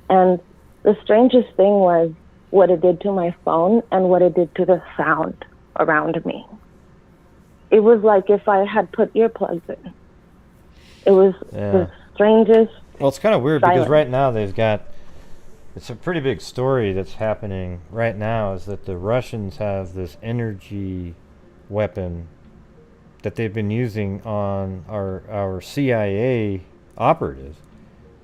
And the strangest thing was what it did to my phone and what it did to the sound around me. It was like if I had put earplugs in. It was the strangest. Well, it's kind of weird silence. because right now it's a pretty big story that's happening right now, is that the Russians have this energy weapon that they've been using on our CIA operatives.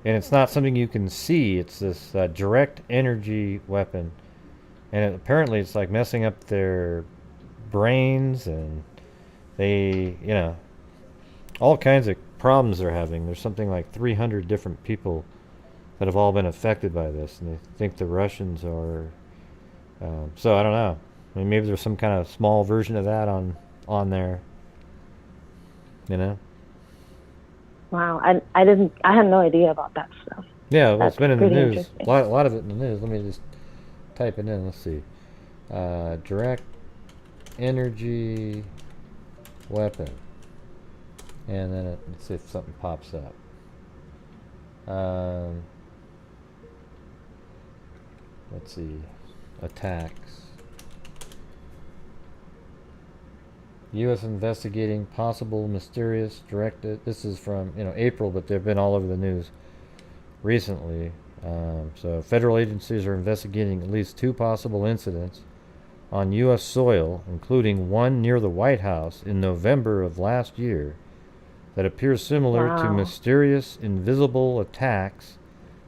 And it's not something you can see. It's this direct energy weapon. And apparently it's like messing up their brains, and they, you know, all kinds of problems they're having. There's something like 300 different people that have all been affected by this, and they think the Russians are. So I don't know. I mean, maybe there's some kind of small version of that on there. You know. Wow, I had no idea about that stuff. Yeah, well, it's been in the news. Interesting. A lot of it in the news. Let me just type it in. Let's see. Direct energy weapon. And then let's see if something pops up. Let's see. Attacks. U.S. investigating possible mysterious directed. This is from April, but they've been all over the news recently. So federal agencies are investigating at least 2 possible incidents on U.S. soil, including one near the White House in November of last year, that appears similar to mysterious invisible attacks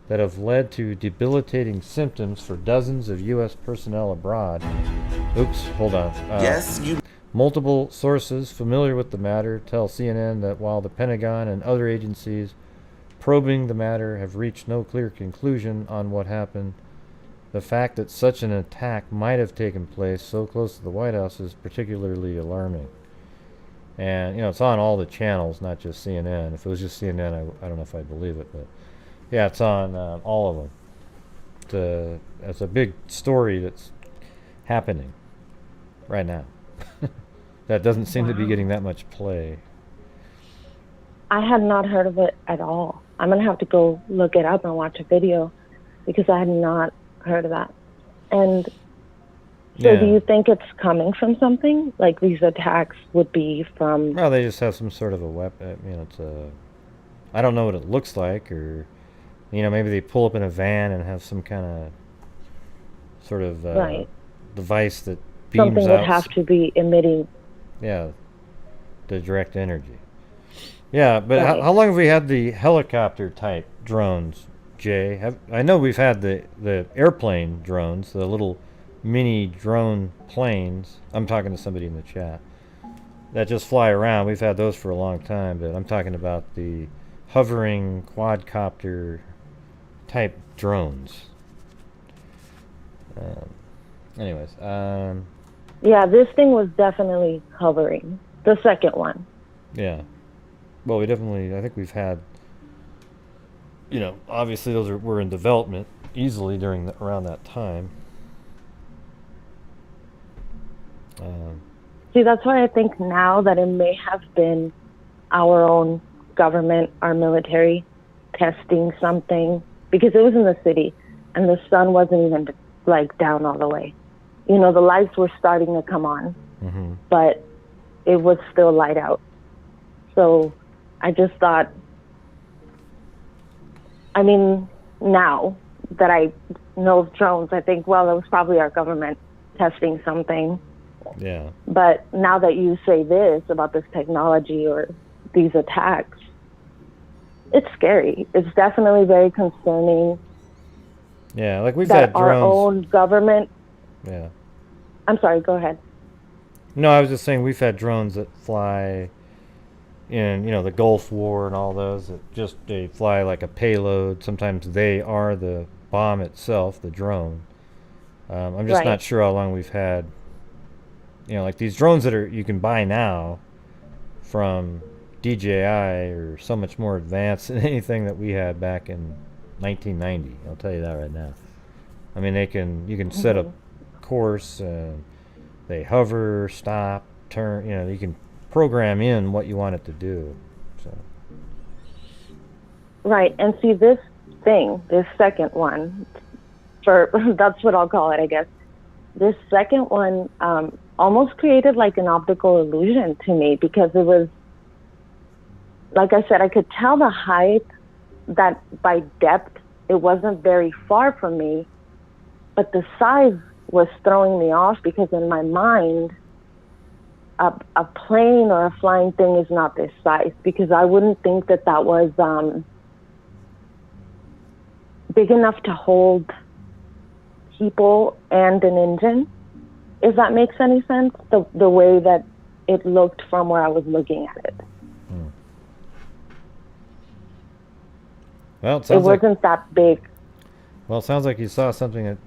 that have led to debilitating symptoms for dozens of U.S. personnel abroad. Oops, hold on. Multiple sources familiar with the matter tell CNN that while the Pentagon and other agencies probing the matter have reached no clear conclusion on what happened, the fact that such an attack might have taken place so close to the White House is particularly alarming. And, it's on all the channels, not just CNN. If it was just CNN, I don't know if I'd believe it, but yeah, it's on all of them. It's a big story that's happening right now. That doesn't seem to be getting that much play. I had not heard of it at all. I'm going to have to go look it up and watch a video because I had not heard of that. And so do you think it's coming from something? Like these attacks would be from... Well, they just have some sort of a weapon. I don't know what it looks like, or, maybe they pull up in a van and have some kind of sort of device that beams something out. Would have to be emitting... Yeah, the direct energy. Yeah, but how long have we had the helicopter type drones, Jay? I know we've had the airplane drones, the little mini drone planes. I'm talking to somebody in the chat that just fly around. We've had those for a long time, but I'm talking about the hovering quadcopter type drones. Anyways, Yeah, this thing was definitely hovering. The second one. yeah. Well, I think we've had, obviously those were in development easily around that time. See, that's why I think now that it may have been our own government, our military, testing something, because it was in the city and the sun wasn't even like down all the way. The lights were starting to come on, but it was still light out. So I just thought, now that I know of drones, I think, well, it was probably our government testing something. Yeah. But now that you say this about this technology or these attacks, it's scary. It's definitely very concerning. Yeah, like we've that had drones. Our own government. Yeah. I'm sorry, go ahead. No, I was just saying we've had drones that fly in, the Gulf War and all those that they fly like a payload. Sometimes they are the bomb itself, the drone. I'm just not sure how long we've had, like these drones that you can buy now from DJI are so much more advanced than anything that we had back in 1990. I'll tell you that right now. I mean, you can set a course, they hover, stop, turn, you can program in what you want it to do. So. Right, and see this second one, that's what I'll call it, I guess. This second one almost created like an optical illusion to me, because it was, like I said, I could tell the height, that by depth it wasn't very far from me, but the size was throwing me off, because in my mind a plane or a flying thing is not this size, because I wouldn't think that was big enough to hold people and an engine, if that makes any sense, the way that it looked from where I was looking at it. Well, it wasn't that big. Well, it sounds like you saw something that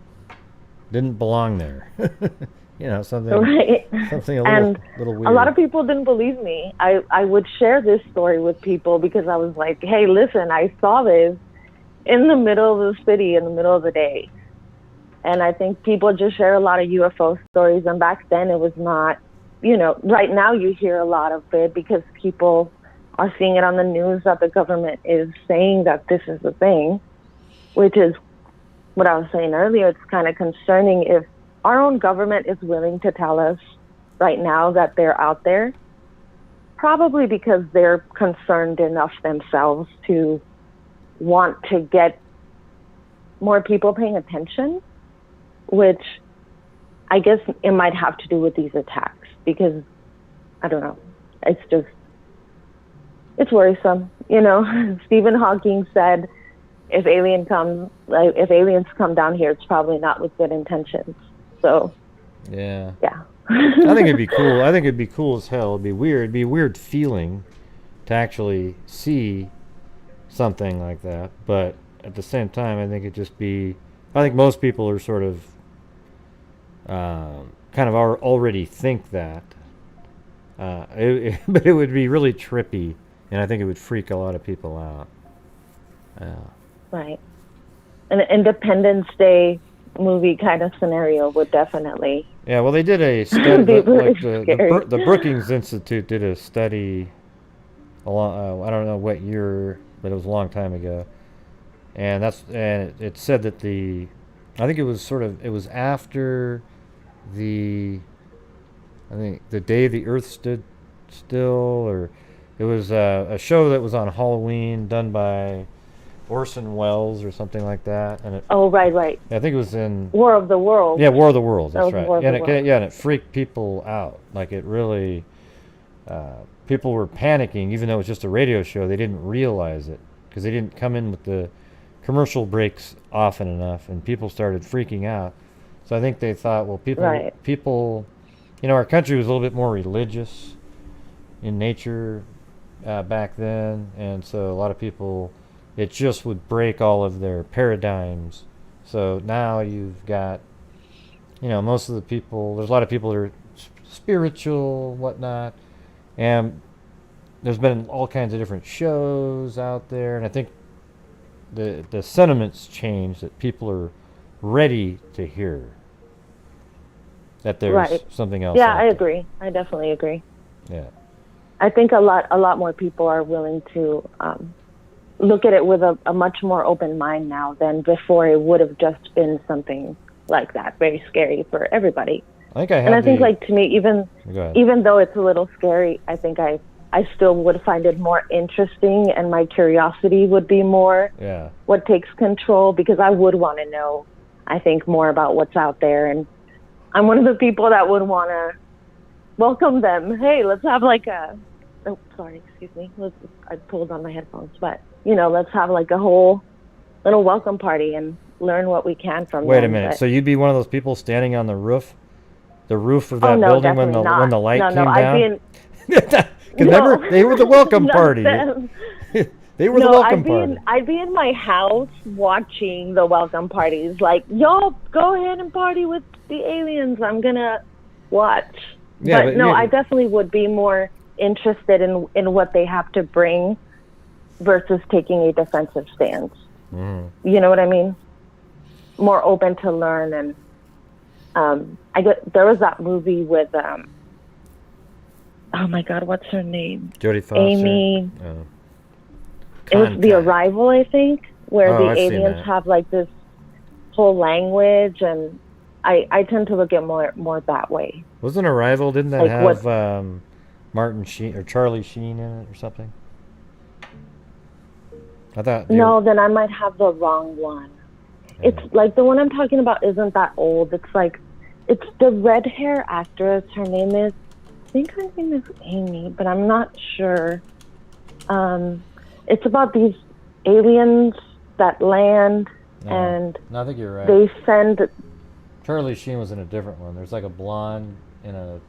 didn't belong there. Something, right. Something little weird. A lot of people didn't believe me. I would share this story with people because I was like, hey, listen, I saw this in the middle of the city in the middle of the day. And I think people just share a lot of UFO stories. And back then it was not, right now you hear a lot of it because people are seeing it on the news that the government is saying that this is the thing, which is what I was saying earlier. It's kind of concerning if our own government is willing to tell us right now that they're out there, probably because they're concerned enough themselves to want to get more people paying attention, which I guess it might have to do with these attacks, because I don't know, it's worrisome. Stephen Hawking said if aliens come down here, it's probably not with good intentions. So yeah. I think it'd be cool. I think it'd be cool as hell. It'd be weird. It'd be a weird feeling to actually see something like that. But at the same time, I think most people are sort of kind of already think that. But it would be really trippy, and I think it would freak a lot of people out. Right. An Independence Day movie kind of scenario would definitely. Yeah, well, they did a study. The Brookings Institute did a study. I don't know what year, but it was a long time ago, and it said that I think it was after the day the Earth stood still, or it was a show that was on Halloween done by Orson Welles or something like that, and right. I think it was in War of the Worlds. Yeah, War of the Worlds. That's right. And it freaked people out. Like it really, people were panicking, even though it was just a radio show. They didn't realize it because they didn't come in with the commercial breaks often enough, and people started freaking out. So I think they thought, well, people, our country was a little bit more religious in nature. back then, and so a lot of people, it just would break all of their paradigms. So now you've got, most of the people, there's a lot of people that are spiritual, whatnot, and there's been all kinds of different shows out there, and I think the sentiments change, that people are ready to hear that there's something else. Yeah, out I there. agree. I definitely agree. Yeah. I think a lot more people are willing to look at it with a much more open mind now than before. It would have just been something like that, very scary for everybody. I think I think, like, to me, even though it's a little scary, I think I still would find it more interesting, and my curiosity would be more what takes control, because I would want to know, I think, more about what's out there. And I'm one of the people that would want to welcome them. Hey, let's have like a, oh, sorry, excuse me. I pulled on my headphones, but, let's have like a whole little welcome party and learn what we can from them. Wait a minute. So you'd be one of those people standing on the roof of that building when the light came down? Because remember, they were the welcome party. They were the welcome party. I'd be in my house watching the welcome parties. Like, y'all go ahead and party with the aliens. I'm going to watch. Yeah, but no, I definitely would be more interested in what they have to bring versus taking a defensive stance. Mm. You know what I mean? More open to learn. And there was that movie with... oh my God, what's her name? Jodie Foster. Amy. It was The Arrival, I think, where the I've seen aliens that. have like this whole language, and I tend to look at more that way. Wasn't Arrival? Didn't that Like have Martin Sheen or Charlie Sheen in it or something? I thought. No, then I might have the wrong one. Yeah. It's like the one I'm talking about isn't that old. It's the red hair actress. Her name is. I think her name is Amy, but I'm not sure. It's about these aliens that land, and No, I think you're right. they send... Charlie Sheen was in a different one. There's like a blonde and a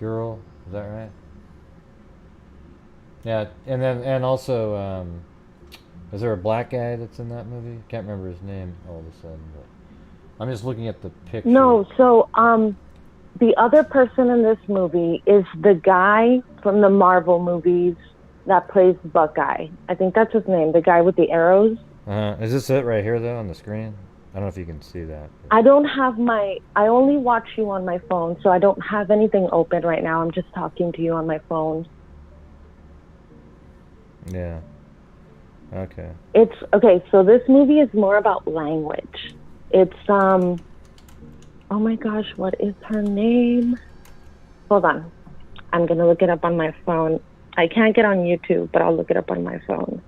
girl. Is that right? Yeah, and also, is there a black guy that's in that movie? Can't remember his name all of a sudden, but I'm just looking at the picture. No, so the other person in this movie is the guy from the Marvel movies that plays Buckeye. I think that's his name, the guy with the arrows. Is this it right here, though, on the screen? I don't know if you can see that. I don't have I only watch you on my phone, so I don't have anything open right now. I'm just talking to you on my phone. Yeah. Okay. So this movie is more about language. It's, oh my gosh, what is her name? Hold on. I'm going to look it up on my phone. I can't get on YouTube, but I'll look it up on my phone.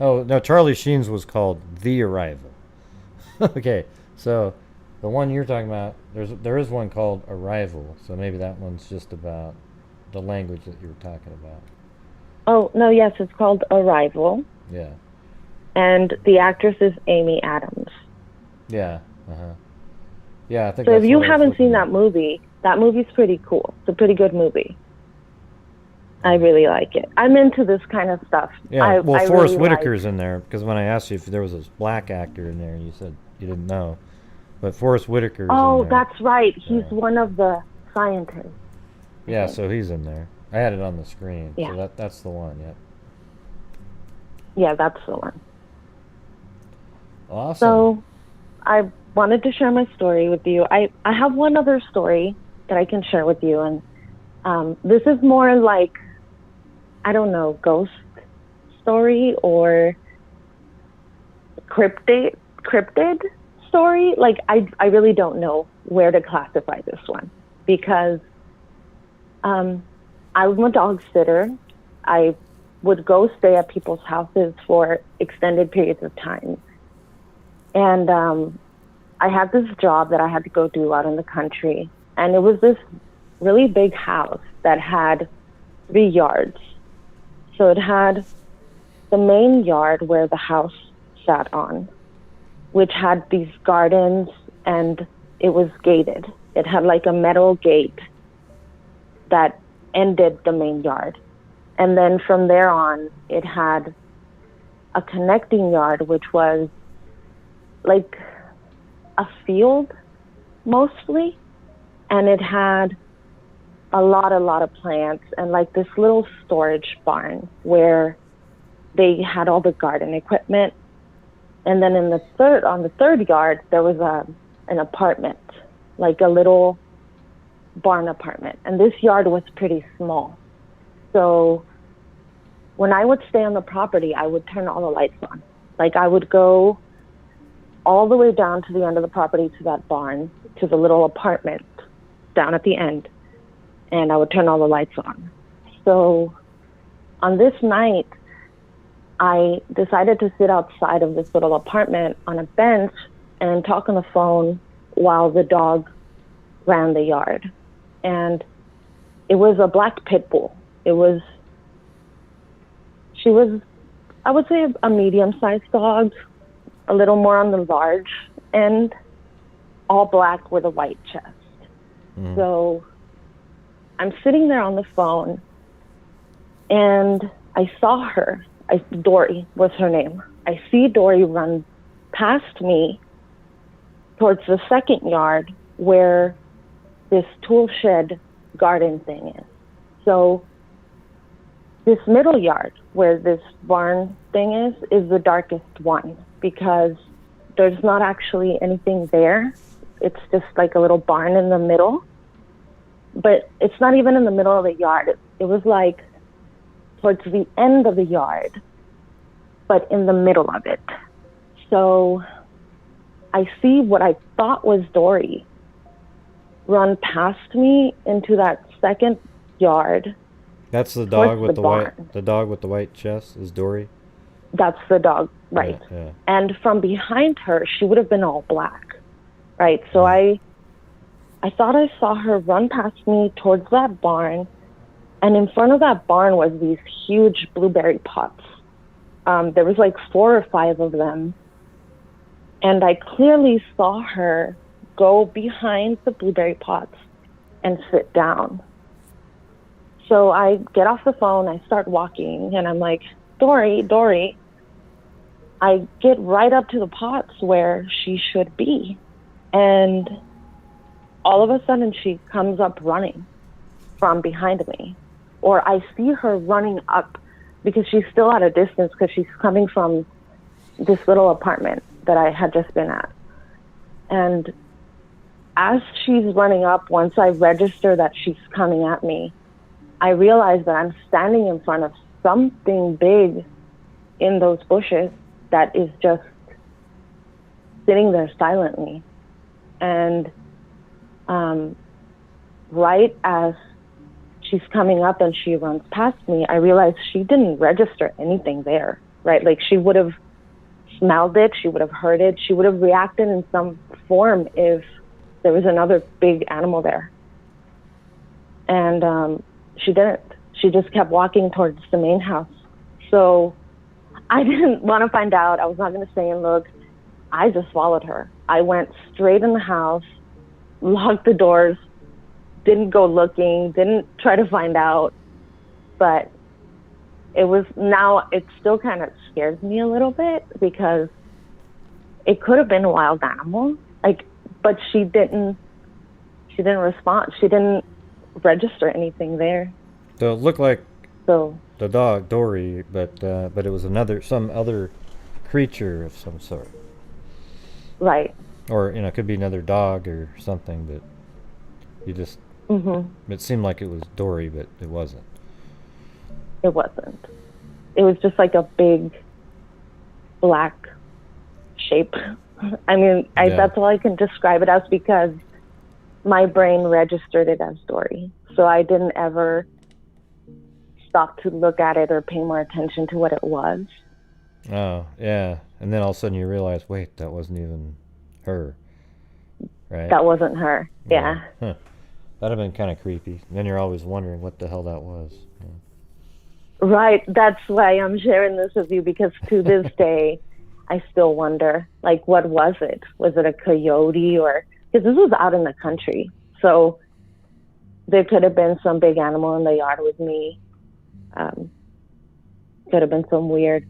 Oh, no, Charlie Sheen's was called The Arrival. Okay, so the one you're talking about, there is one called Arrival, so maybe that one's just about the language that you were talking about. Oh, no, yes, it's called Arrival. Yeah. And the actress is Amy Adams. Yeah, uh-huh. Yeah, I think so that's if you what I was haven't looking seen at. that movie's pretty cool. It's a pretty good movie. I really like it. I'm into this kind of stuff. Yeah, I Forrest really Whitaker's in there, because when I asked you if there was a black actor in there, you said you didn't know. But Forrest Whitaker's in there. That's right. He's one of the scientists. Yeah, so he's in there. I had it on the screen. Yeah. So that's the one, yep. Yeah, that's the one. Awesome. So I wanted to share my story with you. I have one other story that I can share with you, and this is more like, I don't know, ghost story or cryptid story. Like, I really don't know where to classify this one, because I'm a dog sitter. I would go stay at people's houses for extended periods of time. And I had this job that I had to go do out in the country. And it was this really big house that had 3 yards. So it had the main yard where the house sat on, which had these gardens, and it was gated. It had like a metal gate that ended the main yard. And then from there on, it had a connecting yard, which was like a field mostly. And it had a lot of plants and like this little storage barn where they had all the garden equipment. And then on the third yard, there was an apartment, like a little barn apartment. And this yard was pretty small. So when I would stay on the property, I would turn all the lights on. Like I would go all the way down to the end of the property to that barn, to the little apartment down at the end, and I would turn all the lights on. So on this night, I decided to sit outside of this little apartment on a bench and talk on the phone while the dog ran the yard. And it was a black pit bull. She was, I would say, a medium-sized dog, a little more on the large end, all black with a white chest. So I'm sitting there on the phone, and I saw her. Dory was her name. I see Dory run past me towards the second yard where this tool shed garden thing is. So this middle yard where this barn thing is the darkest one because there's not actually anything there. It's just like a little barn in the middle. But it's not even in the middle of the yard. It was like towards the end of the yard, but in the middle of it. So I see what I thought was Dory run past me into that second yard. That's the dog with the dog with the white chest is Dory? That's the dog, right. Yeah. And from behind her, she would have been all black, right? So I thought I saw her run past me towards that barn, and in front of that barn was these huge blueberry pots. There was like 4 or 5 of them, and I clearly saw her go behind the blueberry pots and sit down. So I get off the phone, I start walking, and I'm like, Dory. I get right up to the pots where she should be, and all of a sudden she comes up running from behind me. Or I see her running up because she's still at a distance because she's coming from this little apartment that I had just been at. And as she's running up, once I register that she's coming at me, I realize that I'm standing in front of something big in those bushes that is just sitting there silently. And right as she's coming up and she runs past me, I realize she didn't register anything there, right? Like she would have smelled it, she would have heard it, she would have reacted in some form if there was another big animal there. And she didn't. She just kept walking towards the main house. So I didn't want to find out. I was not going to stay and look. I just followed her. I went straight in the house, locked the doors, didn't go looking, didn't try to find out. But it still kind of scares me a little bit because it could have been a wild animal. But she didn't respond. She didn't register anything there. So it looked like the dog Dory, but it was some other creature of some sort. Right. Or it could be another dog or something, but you just it seemed like it was Dory, but it wasn't. It wasn't. It was just like a big black shape. I mean, that's all I can describe it as because my brain registered it as Dory. So I didn't ever stop to look at it or pay more attention to what it was. Oh, yeah. And then all of a sudden you realize, wait, that wasn't even her. Right? That wasn't her. Yeah. Huh. That'd have been kind of creepy. And then you're always wondering what the hell that was. Yeah. Right. That's why I'm sharing this with you because to this day, I still wonder, what was it? Was it a coyote or... Because this was out in the country. So there could have been some big animal in the yard with me. Could have been some weird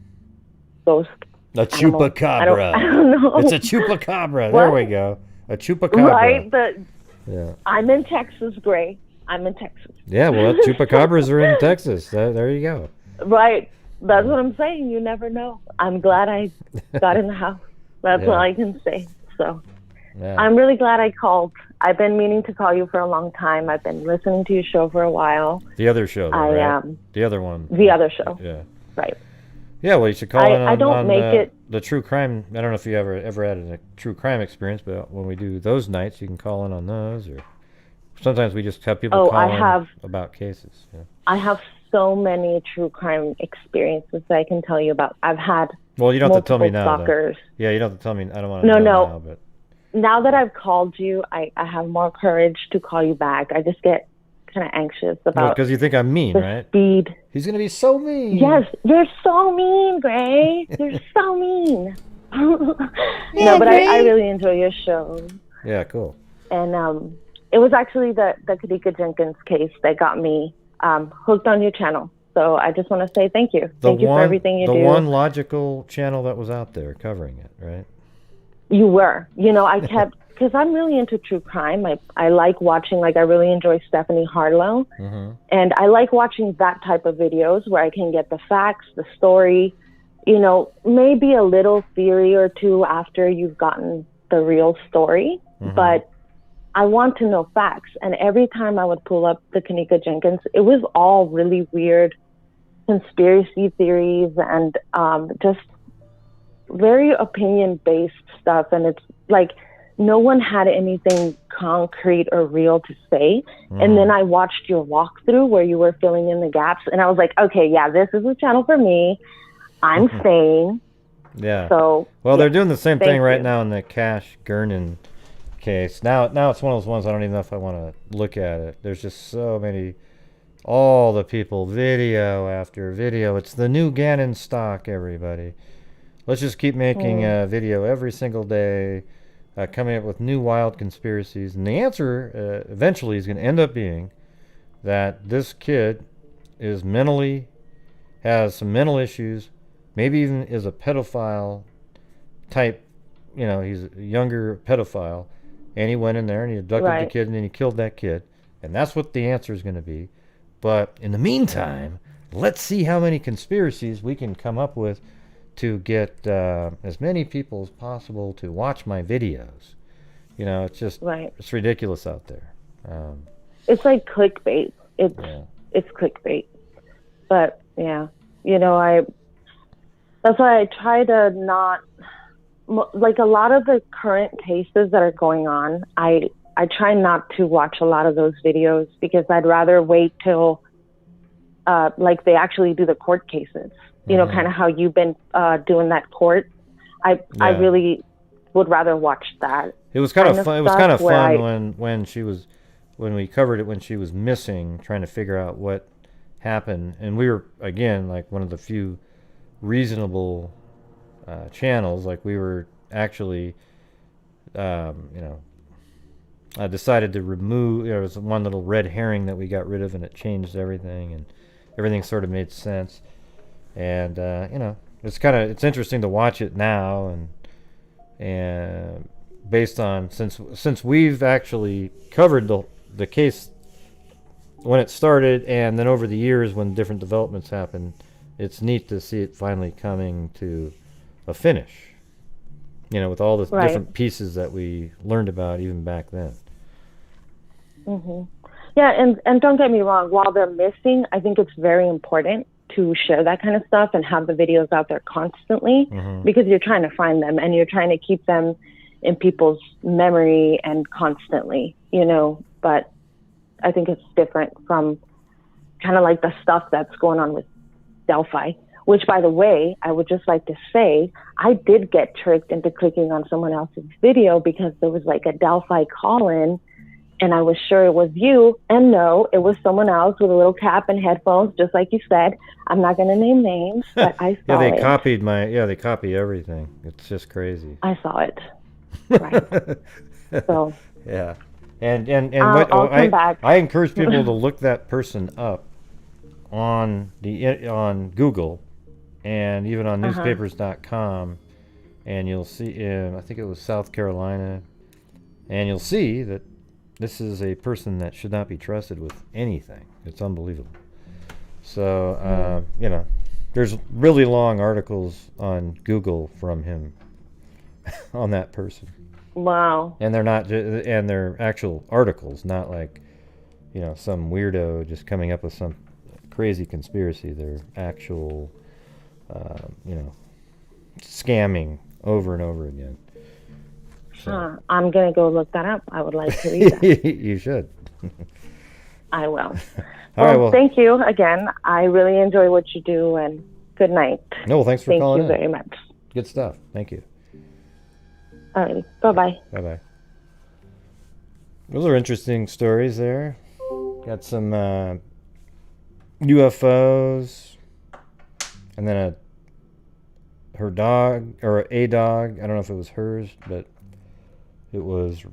ghost. A animal. chupacabra. I don't know. It's a chupacabra. What? There we go. A chupacabra. Right? Yeah. I'm in Texas, Gray. I'm in Texas. Yeah, well, chupacabras are in Texas. There you go. Right. That's what I'm saying. You never know. I'm glad I got in the house. That's all I can say. So Yeah. I'm really glad I called. I've been meaning to call you for a long time. I've been listening to your show for a while. The other show, though, right? The other one. The other show. Yeah. Right. Yeah, well, you should call in on, I don't make the true crime. I don't know if you ever had a true crime experience, but when we do those nights, you can call in on those, or sometimes we just have people call in about cases. Yeah. I have so many true crime experiences that I can tell you about. I've had Well, you don't have to tell me now. stalkers. Yeah, you don't have to tell me. I don't want to know now, but now that I've called you, I have more courage to call you back. I just get kind of anxious about because you think I'm mean, right? Speed. He's gonna be so mean. Yes, you're so mean, Gray. You're so mean. No, but I really enjoy your show. Yeah, cool. And it was actually the Kadika Jenkins case that got me hooked on your channel. So I just want to say thank you. Thank you for everything you do. The one logical channel that was out there covering it, right? You were. You know, I kept, because I'm really into true crime. I like watching, like I really enjoy Stephanie Harlow. Mm-hmm. And I like watching that type of videos where I can get the facts, the story, you know, maybe a little theory or two after you've gotten the real story. Mm-hmm. But I want to know facts. And every time I would pull up the Kanika Jenkins, it was all really weird conspiracy theories and just very opinion-based stuff. And it's like no one had anything concrete or real to say. And then I watched your walkthrough where you were filling in the gaps. And I was like, okay, yeah, this is a channel for me. I'm sane. Yeah. So, well, they're doing the same thing right you. now in the Cash Gernon case. Now it's one of those ones I don't even know if I want to look at it. There's just so many, all the people, video after video. It's the new Gannon stock, everybody. Let's just keep making a video every single day, coming up with new wild conspiracies. And the answer eventually is going to end up being that this kid is has some mental issues, maybe even is a pedophile type, you know, he's a younger pedophile, and he went in there and he abducted the kid and then he killed that kid. And that's what the answer is going to be. But in the meantime, let's see how many conspiracies we can come up with to get as many people as possible to watch my videos. You know, it's just, it's ridiculous out there. It's like clickbait. It's clickbait. But yeah, you know, that's why I try to not, like a lot of the current cases that are going on, I try not to watch a lot of those videos because I'd rather wait till like they actually do the court cases. You know, kind of how you've been doing that court. I really would rather watch that. It was kind of fun. It was kind of fun when we covered it when she was missing, trying to figure out what happened. And we were again like one of the few reasonable channels. Like we were actually, you know, I decided to remove. There was one little red herring that we got rid of, and it changed everything, and everything sort of made sense. And you know, it's interesting to watch it now, and based on since we've actually covered the case when it started, and then over the years when different developments happened, it's neat to see it finally coming to a finish. You know, with all the different pieces that we learned about even back then. Yeah, and don't get me wrong. While they're missing, I think it's very important to share that kind of stuff and have the videos out there constantly because you're trying to find them and you're trying to keep them in people's memory and constantly, you know, but I think it's different from kind of like the stuff that's going on with Delphi, which by the way, I would just like to say, I did get tricked into clicking on someone else's video because there was like a Delphi call-in and I was sure it was you, and no, it was someone else with a little cap and headphones, just like you said. I'm not going to name names, but I saw it. They copy everything. It's just crazy. I saw it. Right. So. Yeah. And I'll come back. I encourage people to look that person up on Google and even on newspapers.com, and you'll see in, I think it was South Carolina, and you'll see that this is a person that should not be trusted with anything. It's unbelievable. So, you know, there's really long articles on Google from him on that person. Wow. And they're not, and they're actual articles, not like, you know, some weirdo just coming up with some crazy conspiracy. They're actual, you know, scamming over and over again. So. I'm going to go look that up. I would like to read that. You should. I will. All right, well, thank you again. I really enjoy what you do, and good night. No, well, thanks for calling in. Thank you very much. Good stuff. Thank you. All right. Bye-bye. Bye-bye. Those are interesting stories there. Got some UFOs, and then her dog, or a dog. I don't know if it was hers, but it was,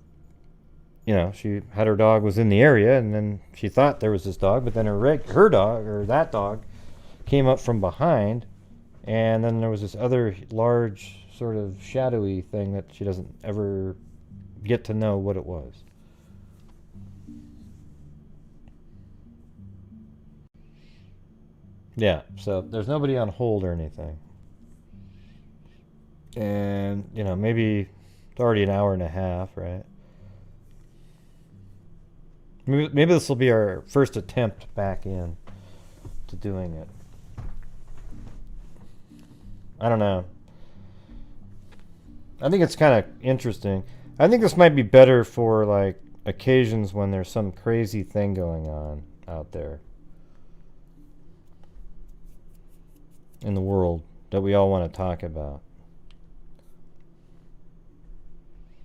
you know, she had her dog was in the area, and then she thought there was this dog, but then her dog, or that dog, came up from behind, and then there was this other large sort of shadowy thing that she doesn't ever get to know what it was. Yeah, so there's nobody on hold or anything. And, you know, maybe it's already an hour and a half, right? Maybe this will be our first attempt back in to doing it. I don't know. I think it's kind of interesting. I think this might be better for, like, occasions when there's some crazy thing going on out there in the world that we all want to talk about.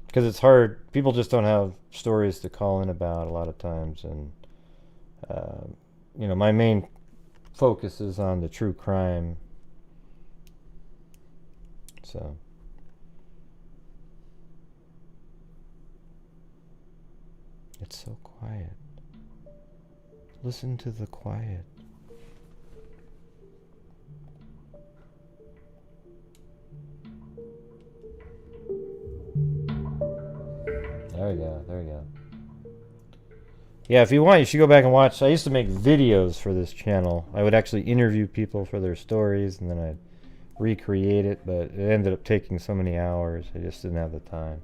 Because it's hard. People just don't have stories to call in about a lot of times. And, you know, my main focus is on the true crime. So. It's so quiet. Listen to the quiet. There we go, there we go. Yeah, if you want, you should go back and watch. I used to make videos for this channel. I would actually interview people for their stories, and then I'd recreate it, but it ended up taking so many hours, I just didn't have the time.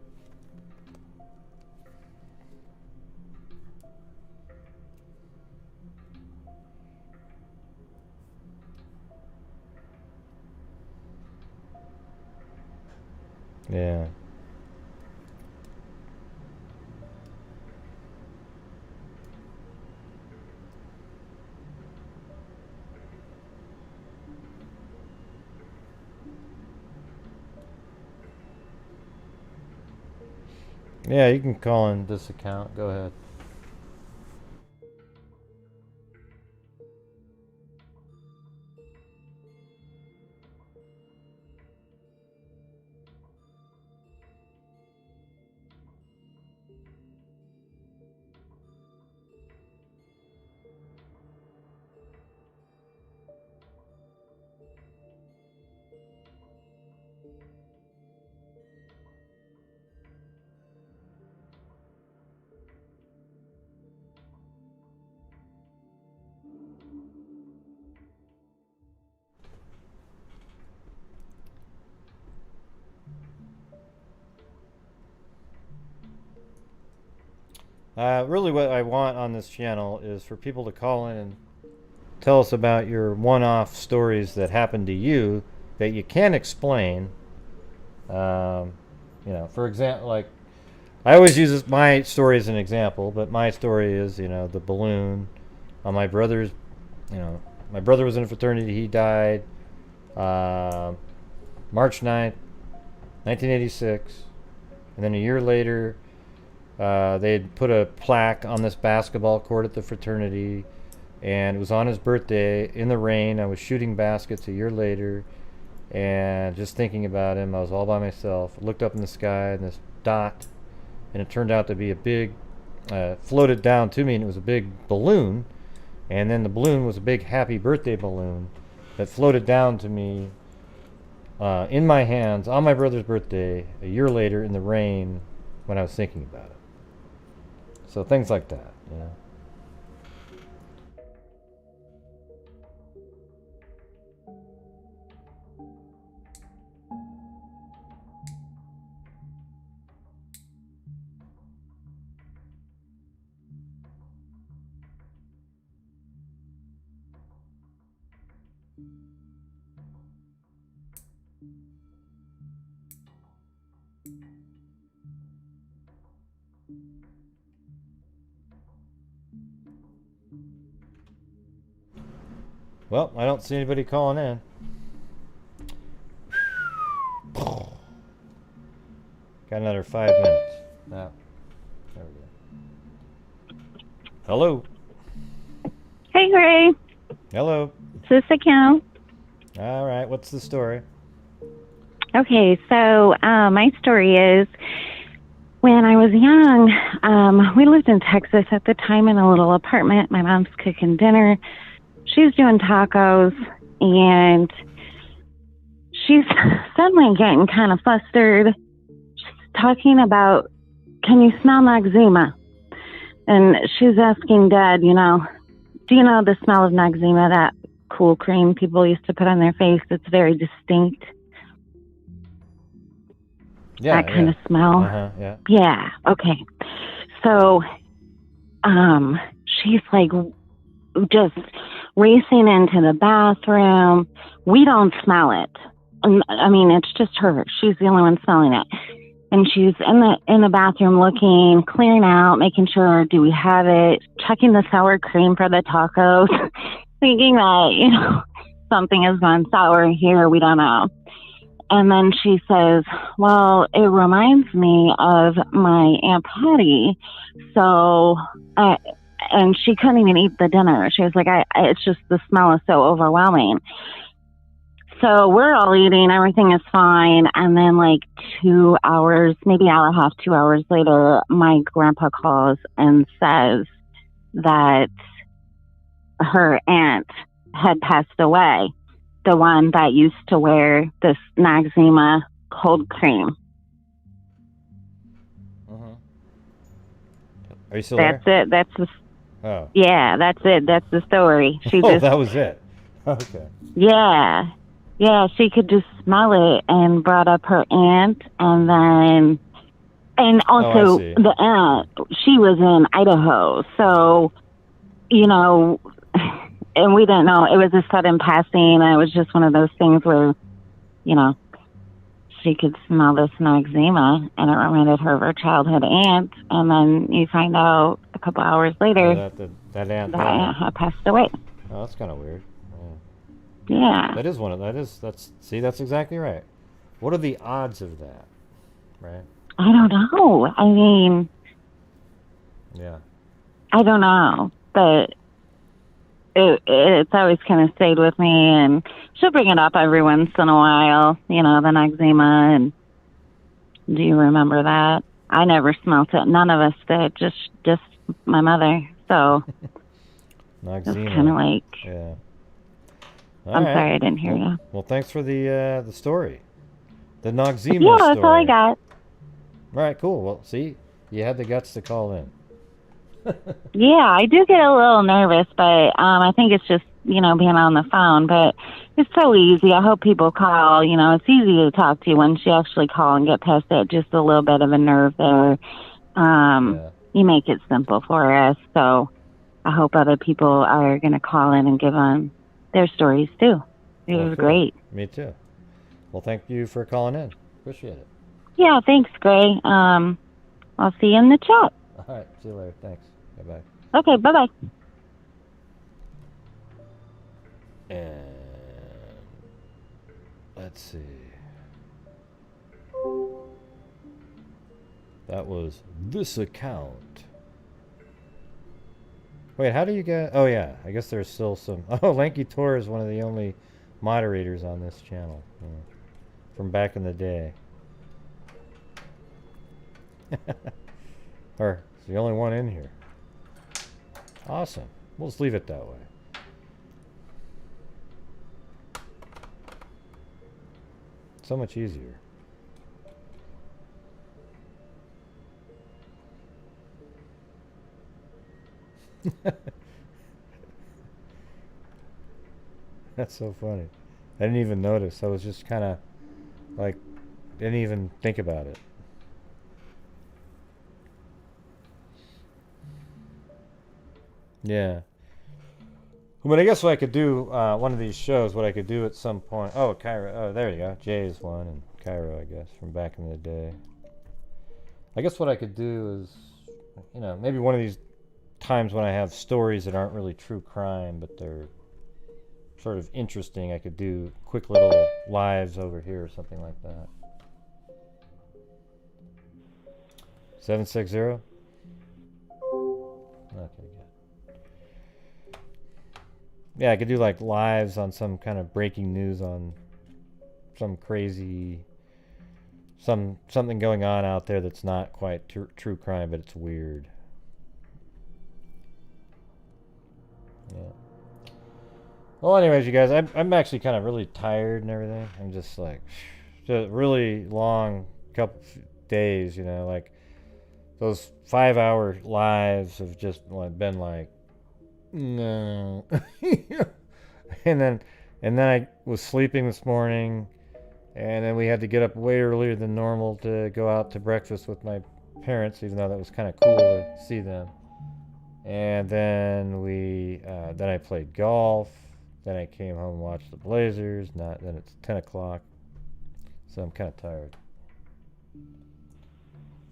Yeah. Yeah, you can call in this account. Go ahead. Really what I want on this channel is for people to call in and tell us about your one-off stories that happened to you that you can't explain. You know, for example, like, I always use my story as an example, but my story is, you know, the balloon on my brother's, you know, my brother was in a fraternity, he died March 9th, 1986, and then a year later, they had put a plaque on this basketball court at the fraternity, and it was on his birthday in the rain. I was shooting baskets a year later, and just thinking about him, I was all by myself. I looked up in the sky, and this dot, and it turned out to be a big, floated down to me, and it was a big balloon, And then the balloon was a big happy birthday balloon that floated down to me in my hands on my brother's birthday a year later in the rain when I was thinking about it. So things like that, you know. Well, I don't see anybody calling in. Got another 5 minutes. Now, there we go. Hello. Hey, Gray. Hello. Is this account? All right. What's the story? Okay, so my story is when I was young, we lived in Texas at the time in a little apartment. My mom's cooking dinner. She's doing tacos, and she's suddenly getting kind of flustered. She's talking about, can you smell Noxzema? And she's asking Dad, you know, do you know the smell of Noxzema, that cool cream people used to put on their face? It's very distinct. Yeah, that kind of smell. Yeah. Yeah. Okay. So, she's like just racing into the bathroom. We don't smell it. I mean, it's just her. She's the only one smelling it. And she's in the bathroom looking, clearing out, making sure, do we have it? Checking the sour cream for the tacos, thinking that, you know, something has gone sour here. We don't know. And then she says, well, it reminds me of my Aunt Patty. So, and she couldn't even eat the dinner. She was like, it's just the smell is so overwhelming. So we're all eating, everything is fine. And then like 2 hours, maybe hour and a half, 2 hours later, my grandpa calls and says that her aunt had passed away. The one that used to wear this Noxzema cold cream. Are you still there? That's it. That's the. Oh. Yeah, that's it. That's the story. She Oh, just, that was it. Okay. Yeah. Yeah, she could just smell it and brought up her aunt, and then, and also the aunt, she was in Idaho, so, you know, and we didn't know, it was a sudden passing, and it was just one of those things where, you know, she could smell this Noxzema, and it reminded her of her childhood aunt, and then you find out a couple hours later that aunt had passed away. Oh, that's kind of weird. Yeah. That is one of that's exactly right. What are the odds of that? Right? I don't know. I mean, yeah. I don't know, but it's always kind of stayed with me, and she'll bring it up every once in a while, you know, the Noxzema, and do you remember that? I never smelt it. None of us did, just my mother. So Noxzema. It's kind of like, yeah. I'm sorry I didn't hear you. Well, thanks for the story. The Noxzema yeah, story. that's all I got. All right, cool. Well, see, you had the guts to call in. Yeah, I do get a little nervous, but I think it's just, you know, being on the phone. But it's so easy. I hope people call. You know, it's easy to talk to you once you actually call and get past that, just a little bit of a nerve there. You make it simple for us. So I hope other people are going to call in and give on their stories too. It was great. Me too. Well, thank you for calling in. Appreciate it. Yeah, thanks, Gray. I'll see you in the chat. All right, see you later. Thanks. Bye-bye. Okay, bye-bye. And let's see. That was this account. Wait, how do you get... Oh, yeah. I guess there's still some... Oh, Lanky Tor is one of the only moderators on this channel. From back in the day. Or, it's the only one in here. Awesome. We'll just leave it that way. So much easier. That's so funny. I didn't even notice. I was just kind of like, didn't even think about it. Yeah. I mean, I guess what I could do, one of these shows, what I could do at some point. Oh, Cairo. Oh, there you go. Jay is one, and Cairo, I guess, from back in the day. I guess what I could do is, you know, maybe one of these times when I have stories that aren't really true crime, but they're sort of interesting, I could do quick little lives over here or something like that. 760? Okay, good. Yeah, I could do like lives on some kind of breaking news on some crazy, something going on out there that's not quite true crime, but it's weird. Yeah. Well, anyways, you guys, I'm actually kind of really tired and everything. I'm just like, just really long couple days, you know, like those 5-hour lives have just been like, no. and then I was sleeping this morning, and then we had to get up way earlier than normal to go out to breakfast with my parents, even though that was kind of cool to see them. And then then I played golf. Then I came home and watched the Blazers. Then it's 10 o'clock. So I'm kind of tired.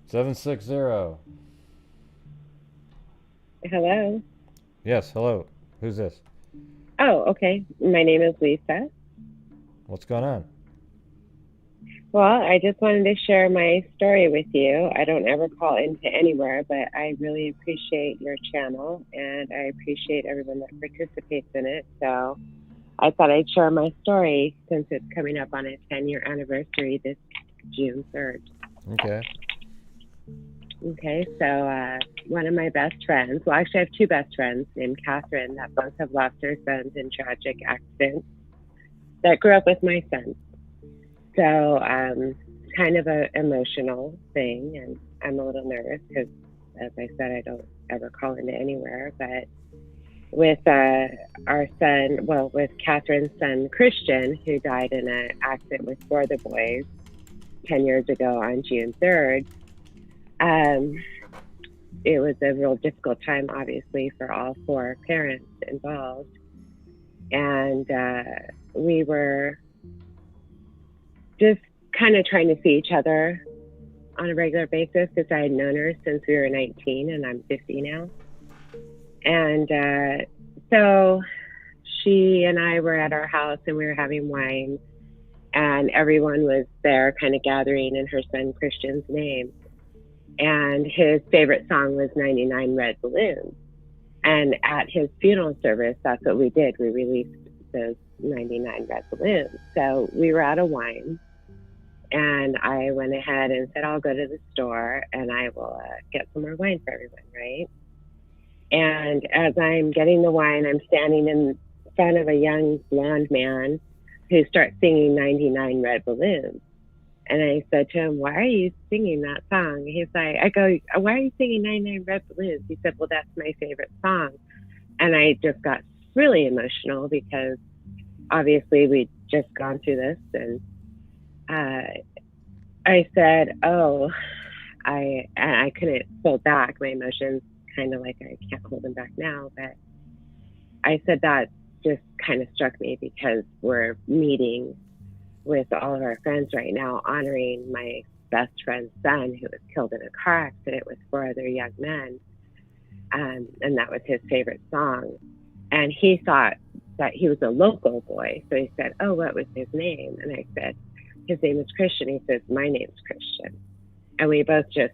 760. Hello. Yes, hello. Who's this? Oh, okay. My name is Lisa. What's going on? Well, I just wanted to share my story with you. I don't ever call into anywhere, but I really appreciate your channel, and I appreciate everyone that participates in it. So I thought I'd share my story since it's coming up on its 10-year anniversary this June 3rd. Okay. Okay, so one of my best friends, well, actually I have two best friends named Catherine that both have lost their sons in tragic accidents that grew up with my son. So kind of an emotional thing, and I'm a little nervous because, as I said, I don't ever call into anywhere. But with our son, well, with Catherine's son, Christian, who died in an accident with four of the boys 10 years ago on June 3rd, it was a real difficult time, obviously, for all four parents involved. And we were just kind of trying to see each other on a regular basis because I had known her since we were 19 and I'm 50 now. And so she and I were at our house and we were having wine, and everyone was there kind of gathering in her son Christian's name. And his favorite song was 99 Red Balloons. And at his funeral service, that's what we did. We released those 99 Red Balloons. So we were out of wine, and I went ahead and said, I'll go to the store and I will get some more wine for everyone, right? And as I'm getting the wine, I'm standing in front of a young blonde man who starts singing 99 Red Balloons. And I said to him, why are you singing that song? He's like, I go, why are you singing 99 Red Balloons? He said, well, that's my favorite song. And I just got really emotional because obviously we'd just gone through this. And I said, oh, I couldn't hold back my emotions, kind of like I can't hold them back now. But I said that just kind of struck me because we're meeting with all of our friends right now, honoring my best friend's son who was killed in a car accident with four other young men. And that was his favorite song. And he thought that he was a local boy. So he said, oh, what was his name? And I said, his name is Christian. He says, my name's Christian. And we both just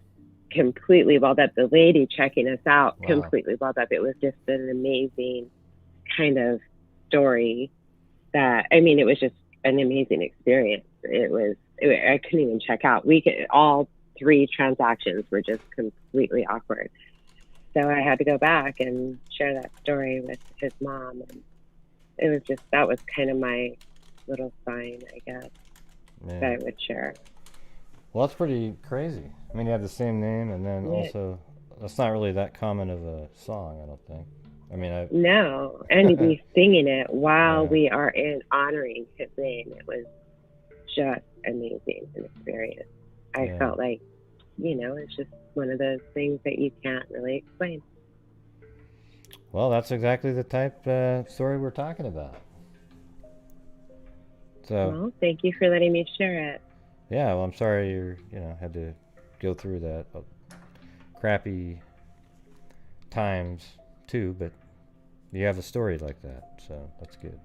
completely welled up. The lady checking us out completely welled up. It was just an amazing kind of story that, I mean, it was just an amazing experience. I couldn't even check out. All three transactions were just completely awkward. so I had to go back and share that story with his mom. And it was just, that was kind of my little sign, I guess, Yeah. that I would share. Well, that's pretty crazy. I mean, you have the same name, and then Yeah. also, that's not really that common of a song, I don't think. I mean, No, and to be singing it while Yeah. we are in honoring his name, it was just amazing an experience. I Yeah. felt like, it's just one of those things that you can't really explain. Well, that's exactly the type story we're talking about. So, Well, thank you for letting me share it. yeah, well, I'm sorry had to go through that crappy times too, but you have a story like that, so that's good.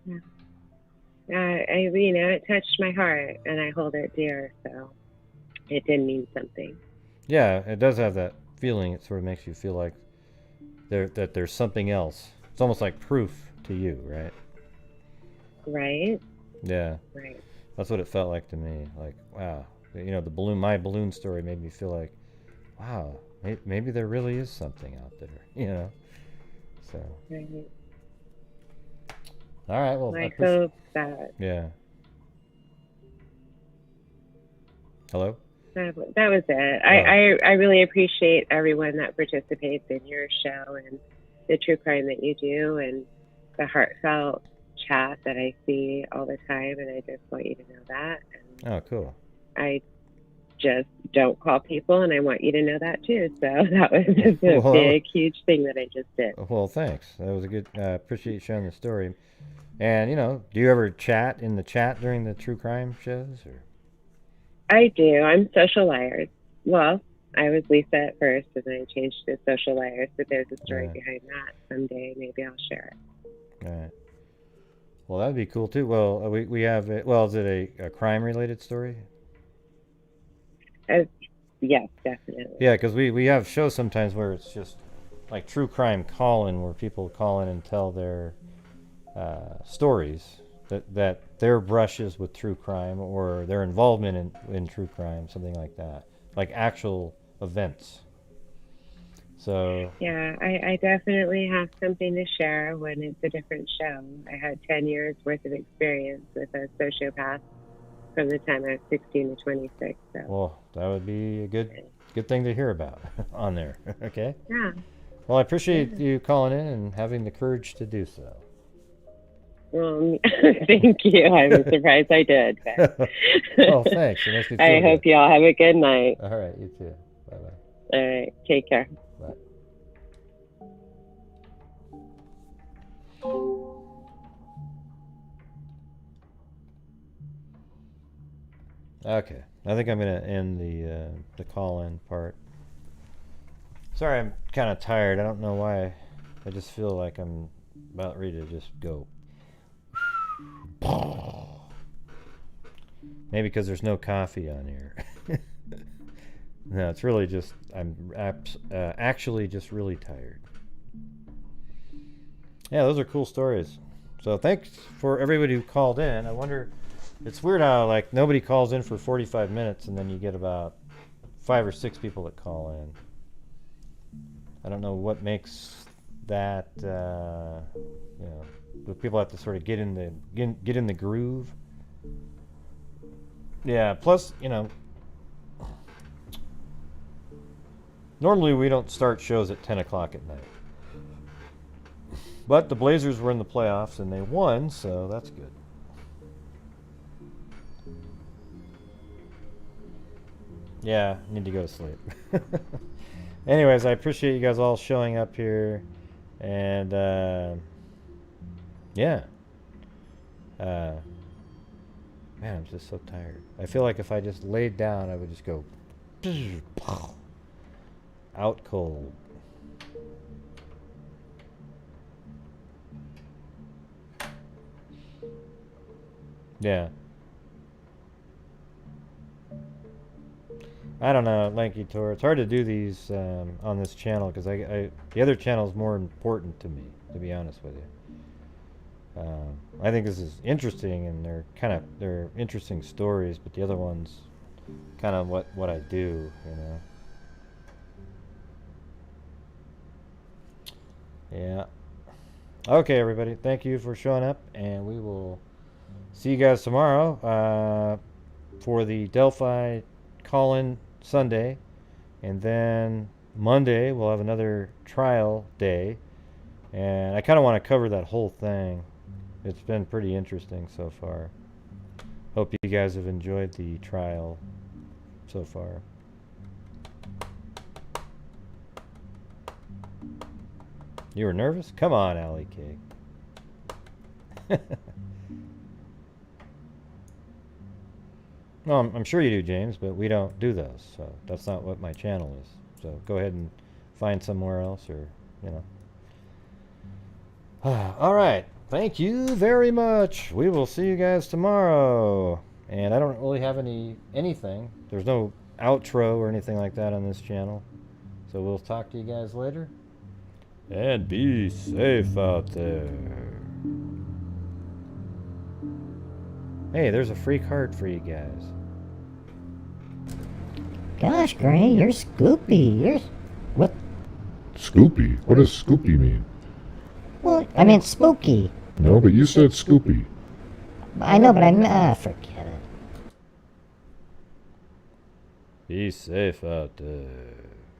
Yeah. It touched my heart, and I hold it dear, so it did mean something. Yeah, it does have that feeling. It sort of makes you feel like that there's something else. It's almost like proof to you, right? Right? Yeah. Right. That's what it felt like to me. Like, wow, my balloon story made me feel like, wow, maybe there really is something out there, So. Right. All right. Well, I hope that. Yeah. Hello? That was it. I really appreciate everyone that participates in your show and the true crime that you do and the heartfelt chat that I see all the time, and I just want you to know that. And oh, cool. I just don't call people, and I want you to know that too. So that was just a big, huge thing that I just did. Well, thanks. That was a good. Appreciate you sharing the story. And do you ever chat in the chat during the true crime shows? Or? I do. I'm Social Liars. Well, I was Lisa at first, and then I changed to Social Liars. But there's a story behind that. Someday, maybe I'll share it. All right. Well, that'd be cool too. Well, we have. Is it a crime-related story? Yes, definitely. Yeah, because we have shows sometimes where it's just like true crime call-in, where people call in and tell their stories that their brushes with true crime or their involvement in true crime, something like that, like actual events. So yeah, I definitely have something to share when it's a different show. I had 10 years worth of experience with a sociopath from the time I was 16 to 26. So. Well, that would be a good thing to hear about on there. Okay. Yeah. Well, I appreciate you calling in and having the courage to do so. Well, thank you. I'm surprised I did. Oh, thanks. It makes me feel I hope you all have a good night. All right, you too. Bye-bye. All right, take care. Bye. Okay, I think I'm gonna end the call-in part. Sorry, I'm kind of tired. I don't know why. I just feel like I'm about ready to just go. Maybe because there's no coffee on here. No, it's really just I'm actually just really tired. Yeah, those are cool stories. So thanks for everybody who called in. I wonder, it's weird how like nobody calls in for 45 minutes and then you get about 5 or 6 people that call in. I don't know what makes that. The people have to sort of get in the groove. Yeah. Plus, normally we don't start shows at 10 o'clock at night. But the Blazers were in the playoffs and they won, so that's good. Yeah, I need to go to sleep. Anyways, I appreciate you guys all showing up here. And, yeah. Man, I'm just so tired. I feel like if I just laid down, I would just go out cold. Yeah. I don't know, Lanky Tor. It's hard to do these on this channel because the other channel is more important to me, to be honest with you. I think this is interesting, and they're interesting stories, but the other one's kind of what I do, Yeah. Okay, everybody. Thank you for showing up, and we will see you guys tomorrow for the Delphi call-in Sunday, and then Monday we'll have another trial day, and I kind of want to cover that whole thing. It's been pretty interesting so far. Hope you guys have enjoyed the trial so far. You were nervous? Come on, Allie K. No, I'm sure you do, James, but we don't do those, so that's not what my channel is. So go ahead and find somewhere else, or, you know. All right. Thank you very much. We will see you guys tomorrow. And I don't really have anything. There's no outro or anything like that on this channel. So we'll talk to you guys later. And be safe out there. Hey, there's a free card for you guys. Gosh, Gray, you're Scoopy. You're... What? Scoopy? What does Scoopy mean? Well, I mean spooky. No, but you said Scoopy. I know, but I'm... forget it. Be safe out there.